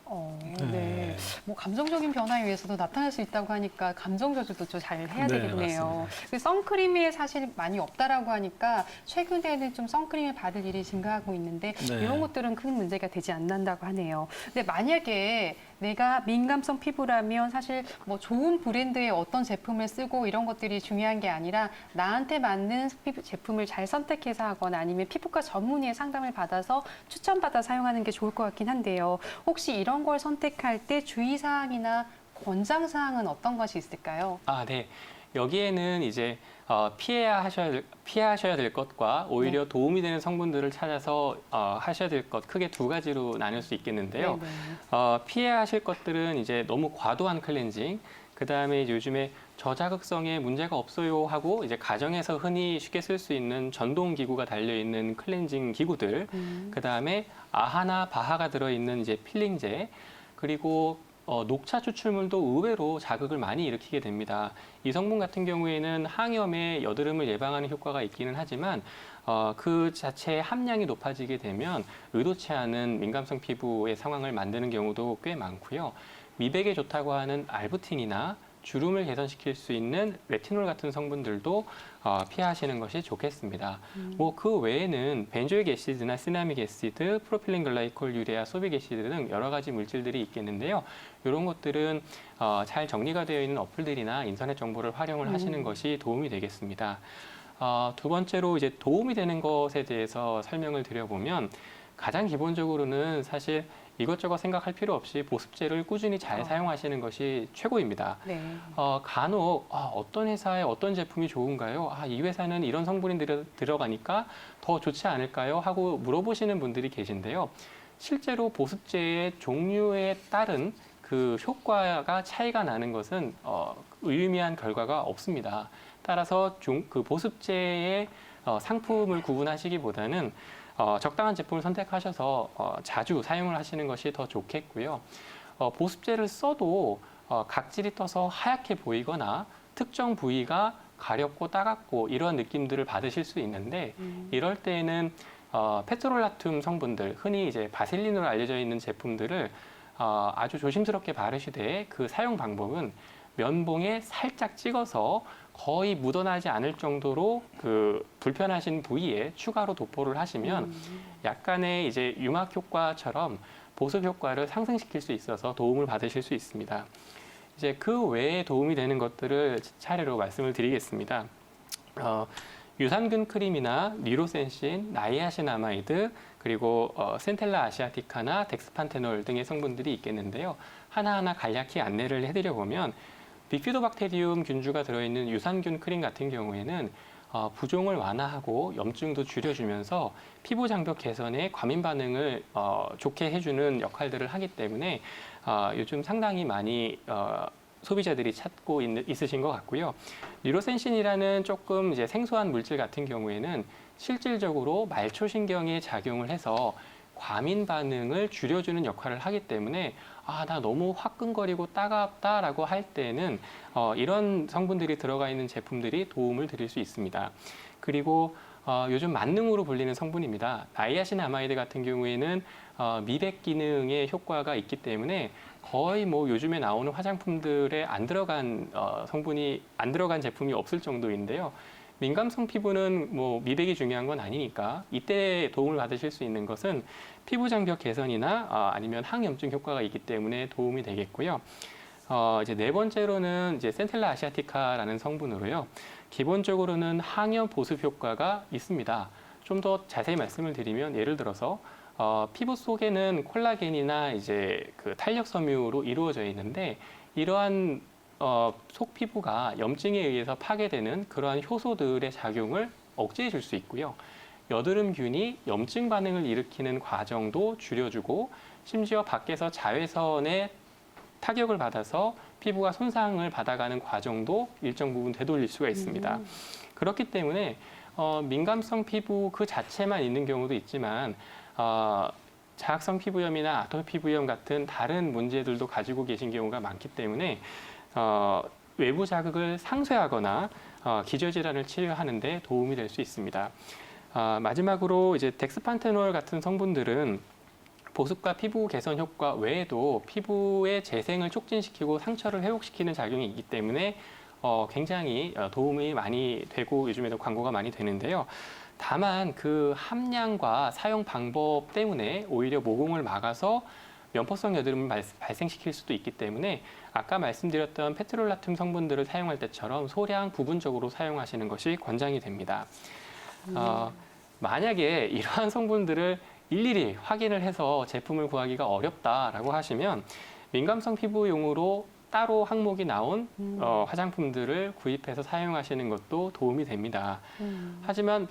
네. 뭐 감정적인 변화에 의해서도 나타날 수 있다고 하니까 감정 조절도 좀 잘 해야 네, 되겠네요. 그 선크림이 사실 많이 없다라고 하니까 최근에는 좀 선크림을 받을 일이 증가하고 있는데 네. 이런 것들은 큰 문제가 되지 않는다고 하네요. 근데 만약에 내가 민감성 피부라면 사실 뭐 좋은 브랜드의 어떤 제품을 쓰고 이런 것들이 중요한 게 아니라 나한테 맞는 피부 제품을 잘 선택해서 하거나 아니면 피부과 전문의의 상담을 받아서 추천받아 사용하는 게 좋을 것 같긴 한데요. 혹시 이런 걸 선택할 때 주의사항이나 권장사항은 어떤 것이 있을까요? 네. 여기에는 이제 피해야 하셔야 될 것과 오히려 도움이 되는 성분들을 찾아서 하셔야 될 것 크게 2가지로 나눌 수 있겠는데요. 피해야 하실 것들은 이제 너무 과도한 클렌징, 그다음에 이제 요즘에 저자극성에 문제가 없어요 하고 이제 가정에서 흔히 쉽게 쓸 수 있는 전동 기구가 달려 있는 클렌징 기구들, 그다음에 아하나 바하가 들어 있는 이제 필링제, 그리고 녹차 추출물도 의외로 자극을 많이 일으키게 됩니다. 이 성분 같은 경우에는 항염에 여드름을 예방하는 효과가 있기는 하지만 그 자체의 함량이 높아지게 되면 의도치 않은 민감성 피부의 상황을 만드는 경우도 꽤 많고요. 미백에 좋다고 하는 알부틴이나 주름을 개선시킬 수 있는 레티놀 같은 성분들도 피하시는 것이 좋겠습니다. 뭐 그 외에는 벤조익 애시드나 시나믹 애시드, 프로필렌 글라이콜, 유레아, 소빅 애시드 등 여러 가지 물질들이 있겠는데요. 이런 것들은 잘 정리가 되어 있는 어플들이나 인터넷 정보를 활용을 하시는 것이 도움이 되겠습니다. 두 번째로 이제 도움이 되는 것에 대해서 설명을 드려보면 가장 기본적으로는 사실 이것저것 생각할 필요 없이 보습제를 꾸준히 잘 사용하시는 것이 최고입니다. 네. 간혹 어떤 회사의 어떤 제품이 좋은가요? 이 회사는 이런 성분이 들어가니까 더 좋지 않을까요? 하고 물어보시는 분들이 계신데요. 실제로 보습제의 종류에 따른 그 효과가 차이가 나는 것은 의미한 결과가 없습니다. 따라서 그 보습제의 상품을 구분하시기보다는 적당한 제품을 선택하셔서 자주 사용을 하시는 것이 더 좋겠고요. 보습제를 써도 각질이 떠서 하얗게 보이거나 특정 부위가 가렵고 따갑고 이런 느낌들을 받으실 수 있는데 이럴 때에는 페트롤라툼 성분들, 흔히 이제 바셀린으로 알려져 있는 제품들을 아주 조심스럽게 바르시되 그 사용 방법은 면봉에 살짝 찍어서 거의 묻어나지 않을 정도로 그 불편하신 부위에 추가로 도포를 하시면 약간의 이제 유막 효과처럼 보습 효과를 상승시킬 수 있어서 도움을 받으실 수 있습니다. 이제 그 외에 도움이 되는 것들을 차례로 말씀을 드리겠습니다. 유산균 크림이나 뉴로센신, 나이아신아마이드, 그리고 센텔라 아시아티카나 덱스판테놀 등의 성분들이 있겠는데요. 하나하나 간략히 안내를 해드려 보면 비피도박테리움 균주가 들어있는 유산균 크림 같은 경우에는 부종을 완화하고 염증도 줄여주면서 피부 장벽 개선에 과민 반응을 좋게 해주는 역할들을 하기 때문에 요즘 상당히 많이 소비자들이 찾고 있으신 것 같고요. 뉴로센신이라는 조금 이제 생소한 물질 같은 경우에는 실질적으로 말초신경에 작용을 해서 과민 반응을 줄여주는 역할을 하기 때문에 나 너무 화끈거리고 따갑다라고 할 때는 이런 성분들이 들어가 있는 제품들이 도움을 드릴 수 있습니다. 그리고 요즘 만능으로 불리는 성분입니다. 나이아신아마이드 같은 경우에는 미백 기능에 효과가 있기 때문에 거의 뭐 요즘에 나오는 화장품들에 안 들어간 성분이 안 들어간 제품이 없을 정도인데요. 민감성 피부는 뭐 미백이 중요한 건 아니니까 이때 도움을 받으실 수 있는 것은 피부 장벽 개선이나 아니면 항염증 효과가 있기 때문에 도움이 되겠고요. 이제 네 번째로는 이제 센텔라 아시아티카라는 성분으로요. 기본적으로는 항염 보습 효과가 있습니다. 좀 더 자세히 말씀을 드리면 예를 들어서 피부 속에는 콜라겐이나 이제 그 탄력 섬유로 이루어져 있는데 이러한 속 피부가 염증에 의해서 파괴되는 그러한 효소들의 작용을 억제해 줄 수 있고요. 여드름균이 염증 반응을 일으키는 과정도 줄여주고 심지어 밖에서 자외선에 타격을 받아서 피부가 손상을 받아가는 과정도 일정 부분 되돌릴 수가 있습니다. 그렇기 때문에 민감성 피부 그 자체만 있는 경우도 있지만 자극성 피부염이나 아토피 피부염 같은 다른 문제들도 가지고 계신 경우가 많기 때문에 외부 자극을 상쇄하거나 기저질환을 치료하는 데 도움이 될 수 있습니다. 마지막으로 이제 덱스판테놀 같은 성분들은 보습과 피부 개선 효과 외에도 피부의 재생을 촉진시키고 상처를 회복시키는 작용이 있기 때문에 굉장히 도움이 많이 되고 요즘에도 광고가 많이 되는데요. 다만 그 함량과 사용 방법 때문에 오히려 모공을 막아서 면포성 여드름을 발생시킬 수도 있기 때문에 아까 말씀드렸던 페트롤라툼 성분들을 사용할 때처럼 소량 부분적으로 사용하시는 것이 권장이 됩니다. 만약에 이러한 성분들을 일일이 확인을 해서 제품을 구하기가 어렵다라고 하시면 민감성 피부용으로 따로 항목이 나온 화장품들을 구입해서 사용하시는 것도 도움이 됩니다. 하지만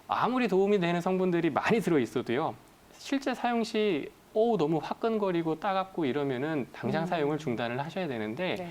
아무리 도움이 되는 성분들이 많이 들어있어도요. 실제 사용 시 너무 화끈거리고 따갑고 이러면은 당장 사용을 중단을 하셔야 되는데 네.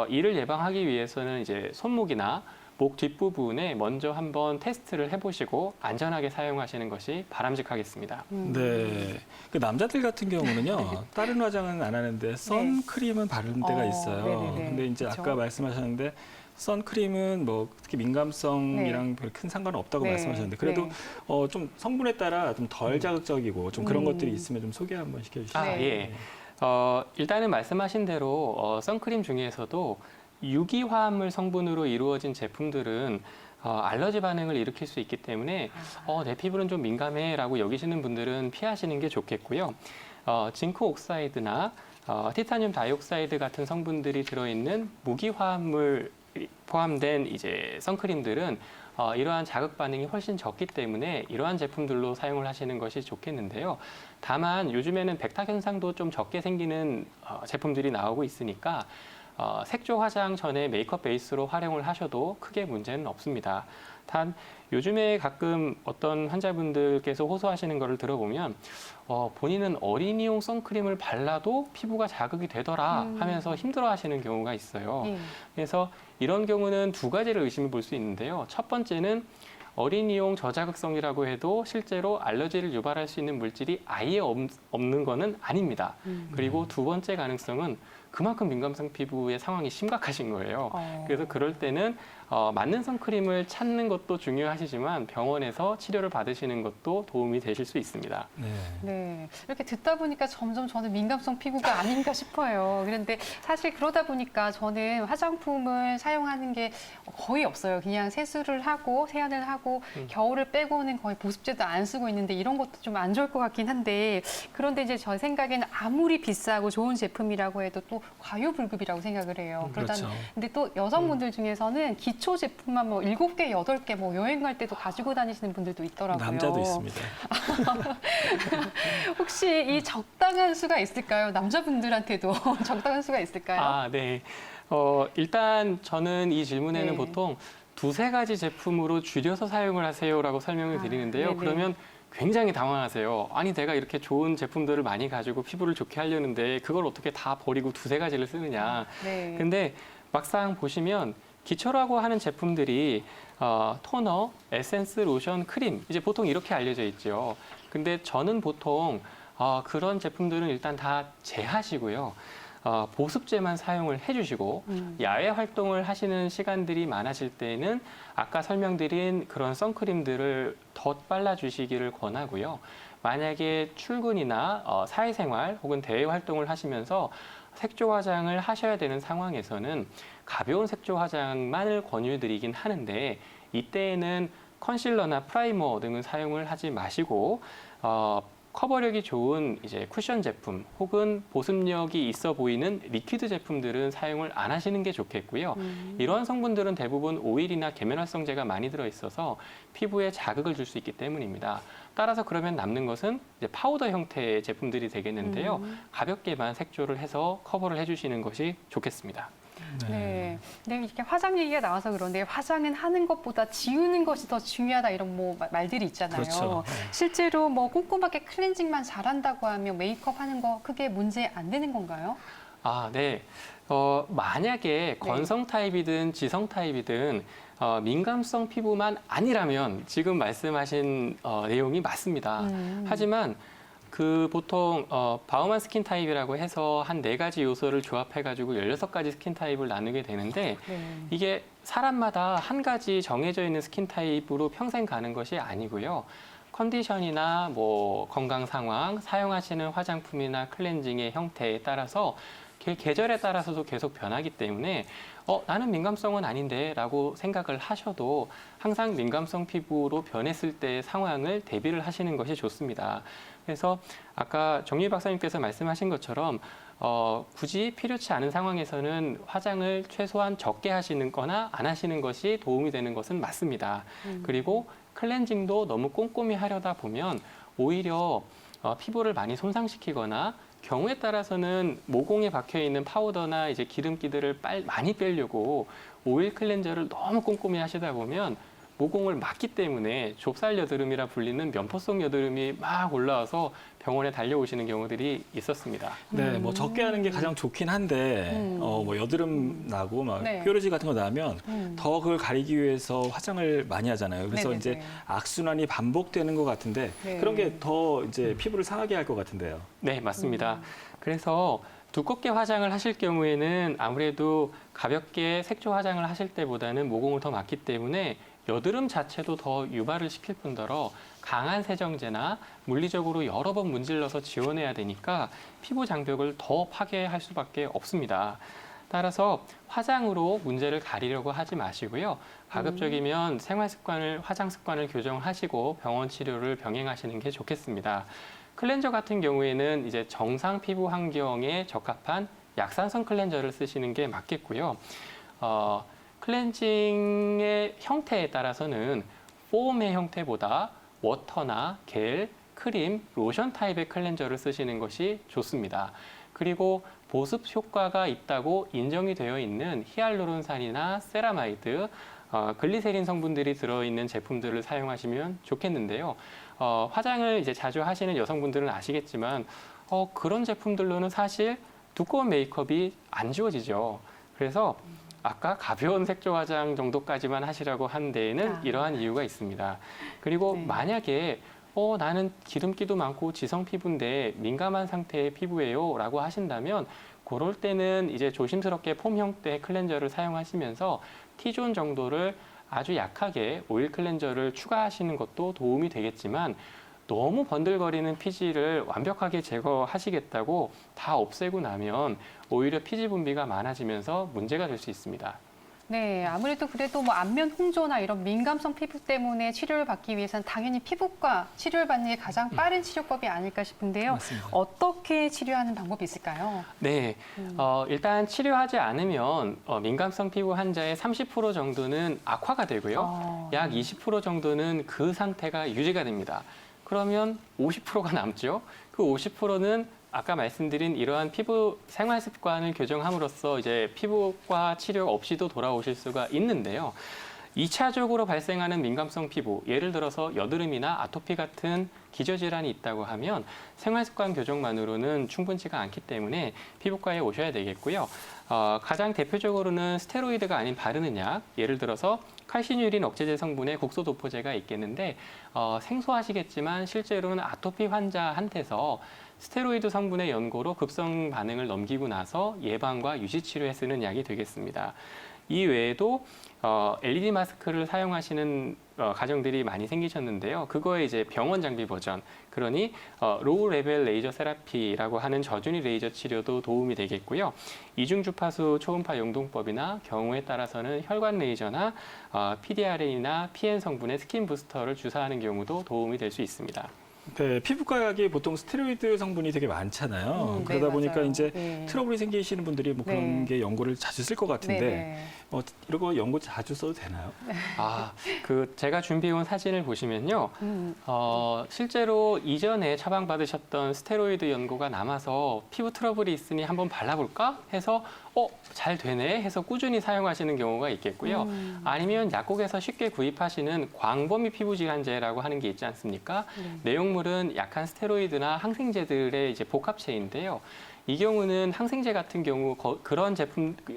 이를 예방하기 위해서는 이제 손목이나 목 뒷부분에 먼저 한번 테스트를 해보시고 안전하게 사용하시는 것이 바람직하겠습니다. 네. 그 남자들 같은 경우는요, 다른 화장은 안 하는데 선크림은 바르는 때가 있어요. 네네네. 근데 이제 그렇죠. 아까 말씀하셨는데 선크림은 뭐 특히 민감성이랑 별 큰 상관은 없다고 네. 말씀하셨는데 그래도 네. 좀 성분에 따라 좀 덜 자극적이고 좀 그런 것들이 있으면 좀 소개 한번 시켜주시죠. 네. 예. 일단은 말씀하신 대로 선크림 중에서도 유기화합물 성분으로 이루어진 제품들은 알러지 반응을 일으킬 수 있기 때문에 내 피부는 좀 민감해라고 여기시는 분들은 피하시는 게 좋겠고요. 징크 옥사이드나 티타늄 다이옥사이드 같은 성분들이 들어있는 무기화합물 포함된 이제 선크림들은 이러한 자극 반응이 훨씬 적기 때문에 이러한 제품들로 사용을 하시는 것이 좋겠는데요. 다만 요즘에는 백탁 현상도 좀 적게 생기는 제품들이 나오고 있으니까 색조 화장 전에 메이크업 베이스로 활용을 하셔도 크게 문제는 없습니다. 단 요즘에 가끔 어떤 환자분들께서 호소하시는 거를 들어보면 본인은 어린이용 선크림을 발라도 피부가 자극이 되더라 하면서 힘들어하시는 경우가 있어요. 예. 그래서 이런 경우는 두 가지를 의심해 볼 수 있는데요. 첫 번째는 어린이용 저자극성이라고 해도 실제로 알러지를 유발할 수 있는 물질이 아예 없는 거는 아닙니다. 그리고 두 번째 가능성은 그만큼 민감성 피부의 상황이 심각하신 거예요. 그래서 그럴 때는 맞는 선크림을 찾는 것도 중요하시지만 병원에서 치료를 받으시는 것도 도움이 되실 수 있습니다. 네. 네, 이렇게 듣다 보니까 점점 저는 민감성 피부가 아닌가 싶어요. 그런데 사실 그러다 보니까 저는 화장품을 사용하는 게 거의 없어요. 그냥 세수를 하고 세안을 하고 겨울을 빼고는 거의 보습제도 안 쓰고 있는데 이런 것도 좀 안 좋을 것 같긴 한데 그런데 이제 제 생각에는 아무리 비싸고 좋은 제품이라고 해도 또 과유불급이라고 생각을 해요. 그렇죠. 근데 또 여성분들 중에서는 기초 제품만 뭐 7개, 8개 뭐 여행 갈 때도 가지고 다니시는 분들도 있더라고요. 남자도 있습니다. 혹시 이 적당한 수가 있을까요? 남자분들한테도 적당한 수가 있을까요? 아, 네. 일단 저는 이 질문에는 네. 보통 두세 가지 제품으로 줄여서 사용을 하세요라고 설명을 드리는데요. 네네. 그러면 굉장히 당황하세요. 아니, 내가 이렇게 좋은 제품들을 많이 가지고 피부를 좋게 하려는데 그걸 어떻게 다 버리고 두세 가지를 쓰느냐. 네. 근데 막상 보시면 기초라고 하는 제품들이 토너, 에센스, 로션, 크림 이제 보통 이렇게 알려져 있죠. 근데 저는 보통 그런 제품들은 일단 다 제하시고요. 보습제만 사용을 해주시고 야외 활동을 하시는 시간들이 많아질 때는 아까 설명드린 그런 선크림들을 덧 발라주시기를 권하고요. 만약에 출근이나 사회생활 혹은 대외 활동을 하시면서 색조 화장을 하셔야 되는 상황에서는 가벼운 색조 화장만을 권유드리긴 하는데 이때에는 컨실러나 프라이머 등은 사용을 하지 마시고 커버력이 좋은 이제 쿠션 제품 혹은 보습력이 있어 보이는 리퀴드 제품들은 사용을 안 하시는 게 좋겠고요. 이러한 성분들은 대부분 오일이나 계면활성제가 많이 들어 있어서 피부에 자극을 줄 수 있기 때문입니다. 따라서 그러면 남는 것은 이제 파우더 형태의 제품들이 되겠는데요. 가볍게만 색조를 해서 커버를 해주시는 것이 좋겠습니다. 네. 근데 이렇게 화장 얘기가 나와서 그런데 화장은 하는 것보다 지우는 것이 더 중요하다 이런 뭐 말들이 있잖아요. 그렇죠. 실제로 뭐 꼼꼼하게 클렌징만 잘한다고 하면 메이크업 하는 거 크게 문제 안 되는 건가요? 아, 네. 만약에 건성 타입이든 지성 타입이든 민감성 피부만 아니라면 지금 말씀하신 내용이 맞습니다. 하지만 그 보통 바우만 스킨 타입이라고 해서 한 4가지 요소를 조합해가지고 16가지 스킨 타입을 나누게 되는데 이게 사람마다 한 가지 정해져 있는 스킨 타입으로 평생 가는 것이 아니고요. 컨디션이나 뭐 건강 상황, 사용하시는 화장품이나 클렌징의 형태에 따라서 계절에 따라서도 계속 변하기 때문에 나는 민감성은 아닌데 라고 생각을 하셔도 항상 민감성 피부로 변했을 때의 상황을 대비를 하시는 것이 좋습니다. 그래서 아까 정유희 박사님께서 말씀하신 것처럼 굳이 필요치 않은 상황에서는 화장을 최소한 적게 하시는 거나 안 하시는 것이 도움이 되는 것은 맞습니다. 그리고 클렌징도 너무 꼼꼼히 하려다 보면 오히려 피부를 많이 손상시키거나 경우에 따라서는 모공에 박혀 있는 파우더나 이제 기름기들을 많이 빼려고 오일 클렌저를 너무 꼼꼼히 하시다 보면 모공을 막기 때문에 좁쌀 여드름이라 불리는 면포성 여드름이 막 올라와서 병원에 달려오시는 경우들이 있었습니다. 네, 뭐 적게 하는 게 가장 좋긴 한데 뭐 여드름 나고 막 뾰루지 같은 거 나면 더 그걸 가리기 위해서 화장을 많이 하잖아요. 그래서 네네네. 이제 악순환이 반복되는 것 같은데 네. 그런 게 더 이제 피부를 상하게 할 것 같은데요. 네, 맞습니다. 그래서 두껍게 화장을 하실 경우에는 아무래도 가볍게 색조 화장을 하실 때보다는 모공을 더 막기 때문에 여드름 자체도 더 유발을 시킬 뿐더러 강한 세정제나 물리적으로 여러 번 문질러서 지워내야 되니까 피부 장벽을 더 파괴할 수밖에 없습니다. 따라서 화장으로 문제를 가리려고 하지 마시고요. 가급적이면 생활 습관을, 화장 습관을 교정하시고 병원 치료를 병행하시는 게 좋겠습니다. 클렌저 같은 경우에는 이제 정상 피부 환경에 적합한 약산성 클렌저를 쓰시는 게 맞겠고요. 클렌징의 형태에 따라서는 폼의 형태보다 워터나 겔, 크림, 로션 타입의 클렌저를 쓰시는 것이 좋습니다. 그리고 보습 효과가 있다고 인정이 되어 있는 히알루론산이나 세라마이드, 글리세린 성분들이 들어있는 제품들을 사용하시면 좋겠는데요. 화장을 이제 자주 하시는 여성분들은 아시겠지만 그런 제품들로는 사실 두꺼운 메이크업이 안 지워지죠. 그래서 아까 가벼운 색조 화장 정도까지만 하시라고 한 데에는 이러한 이유가 있습니다. 그리고 네. 만약에 나는 기름기도 많고 지성 피부인데 민감한 상태의 피부예요 라고 하신다면 그럴 때는 이제 조심스럽게 폼 형태의 클렌저를 사용하시면서 T존 정도를 아주 약하게 오일 클렌저를 추가하시는 것도 도움이 되겠지만 너무 번들거리는 피지를 완벽하게 제거하시겠다고 다 없애고 나면 오히려 피지 분비가 많아지면서 문제가 될 수 있습니다. 네, 아무래도 그래도 뭐 안면 홍조나 이런 민감성 피부 때문에 치료를 받기 위해서는 당연히 피부과 치료를 받는 게 가장 빠른 치료법이 아닐까 싶은데요. 맞습니다. 어떻게 치료하는 방법이 있을까요? 네, 일단 치료하지 않으면 민감성 피부 환자의 30% 정도는 악화가 되고요. 약 20% 정도는 그 상태가 유지가 됩니다. 그러면 50%가 남죠. 그 50%는 아까 말씀드린 이러한 피부 생활 습관을 교정함으로써 이제 피부과 치료 없이도 돌아오실 수가 있는데요. 2차적으로 발생하는 민감성 피부, 예를 들어서 여드름이나 아토피 같은 기저질환이 있다고 하면 생활습관 교정만으로는 충분치가 않기 때문에 피부과에 오셔야 되겠고요. 가장 대표적으로는 스테로이드가 아닌 바르는 약, 예를 들어서 칼시뉴린 억제제 성분의 국소도포제가 있겠는데 생소하시겠지만 실제로는 아토피 환자한테서 스테로이드 성분의 연고로 급성 반응을 넘기고 나서 예방과 유지 치료에 쓰는 약이 되겠습니다. 이 외에도 LED 마스크를 사용하시는 가정들이 많이 생기셨는데요. 그거의 이제 병원 장비 버전, 그러니 로우 레벨 레이저 세라피라고 하는 저준위 레이저 치료도 도움이 되겠고요. 이중 주파수 초음파 용동법이나 경우에 따라서는 혈관 레이저나 PDRN이나 PN 성분의 스킨 부스터를 주사하는 경우도 도움이 될 수 있습니다. 네, 피부과학에 보통 스테로이드 성분이 되게 많잖아요. 그러다 네, 보니까 맞아요. 이제 네. 트러블이 생기시는 분들이 뭐 그런 네. 게 연고를 자주 쓸 것 같은데 네. 이런 거 연고 자주 써도 되나요? 제가 준비해온 사진을 보시면요. 실제로 이전에 처방받으셨던 스테로이드 연고가 남아서 피부 트러블이 있으니 한번 발라볼까 해서 잘 되네 해서 꾸준히 사용하시는 경우가 있겠고요. 아니면 약국에서 쉽게 구입하시는 광범위 피부 질환제라고 하는 게 있지 않습니까? 내용물은 약한 스테로이드나 항생제들의 이제 복합체인데요. 이 경우는 항생제 같은 경우 그런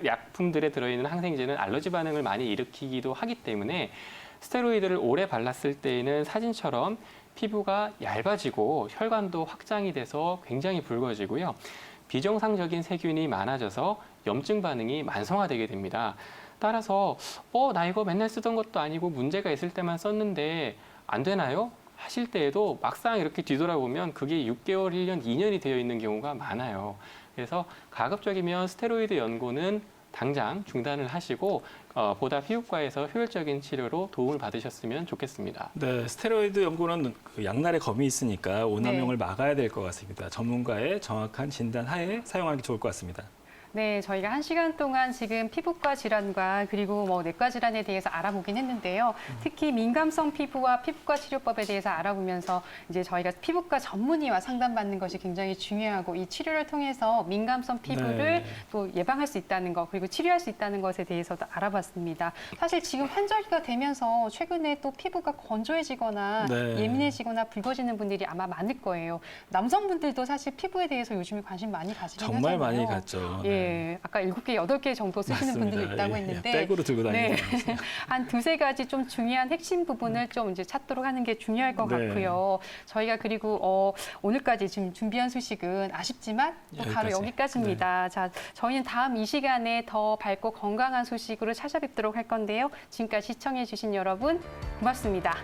약품들에 들어있는 항생제는 알러지 반응을 많이 일으키기도 하기 때문에 스테로이드를 오래 발랐을 때에는 사진처럼 피부가 얇아지고 혈관도 확장이 돼서 굉장히 붉어지고요. 비정상적인 세균이 많아져서 염증 반응이 만성화되게 됩니다. 따라서 나 이거 맨날 쓰던 것도 아니고 문제가 있을 때만 썼는데 안 되나요? 하실 때에도 막상 이렇게 뒤돌아보면 그게 6개월, 1년, 2년이 되어 있는 경우가 많아요. 그래서 가급적이면 스테로이드 연고는 당장 중단을 하시고 보다 피부과에서 효율적인 치료로 도움을 받으셨으면 좋겠습니다. 네, 스테로이드 연고는 그 양날의 검이 있으니까 오남용을 네. 막아야 될 것 같습니다. 전문가의 정확한 진단 하에 사용하는 게 좋을 것 같습니다. 네, 저희가 1시간 동안 지금 피부과 질환과 그리고 뭐 내과 질환에 대해서 알아보긴 했는데요. 특히 민감성 피부와 피부과 치료법에 대해서 알아보면서 이제 저희가 피부과 전문의와 상담받는 것이 굉장히 중요하고 이 치료를 통해서 민감성 피부를 네. 또 예방할 수 있다는 것 그리고 치료할 수 있다는 것에 대해서도 알아봤습니다. 사실 지금 환절기가 되면서 최근에 또 피부가 건조해지거나 네. 예민해지거나 붉어지는 분들이 아마 많을 거예요. 남성분들도 사실 피부에 대해서 요즘에 관심 많이 가지긴 정말 하잖아요. 많이 갔죠. 예, 아까 7개, 8개 정도 쓰시는 맞습니다. 분들도 있다고 예, 했는데 백으로 들고 다니는 네. 사람. 한 2-3가지 좀 중요한 핵심 부분을 좀 이제 찾도록 하는 게 중요할 것 네. 같고요. 저희가 그리고 오늘까지 지금 준비한 소식은 아쉽지만 또 바로 여기까지. 여기까지입니다. 자, 저희는 다음 이 시간에 더 밝고 건강한 소식으로 찾아뵙도록 할 건데요. 지금까지 시청해 주신 여러분 고맙습니다.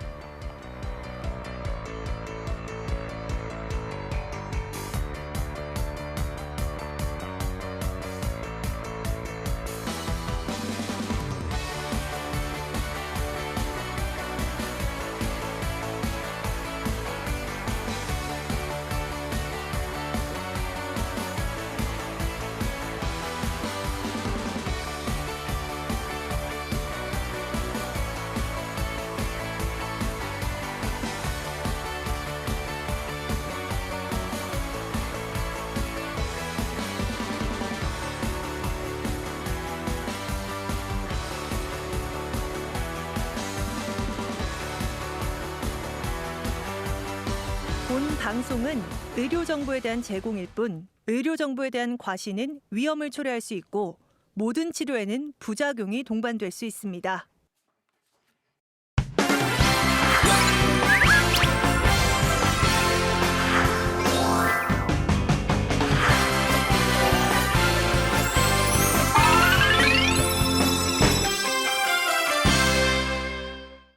본 방송은 의료 정보에 대한 제공일 뿐 의료 정보에 대한 과시는 위험을 초래할 수 있고 모든 치료에는 부작용이 동반될 수 있습니다.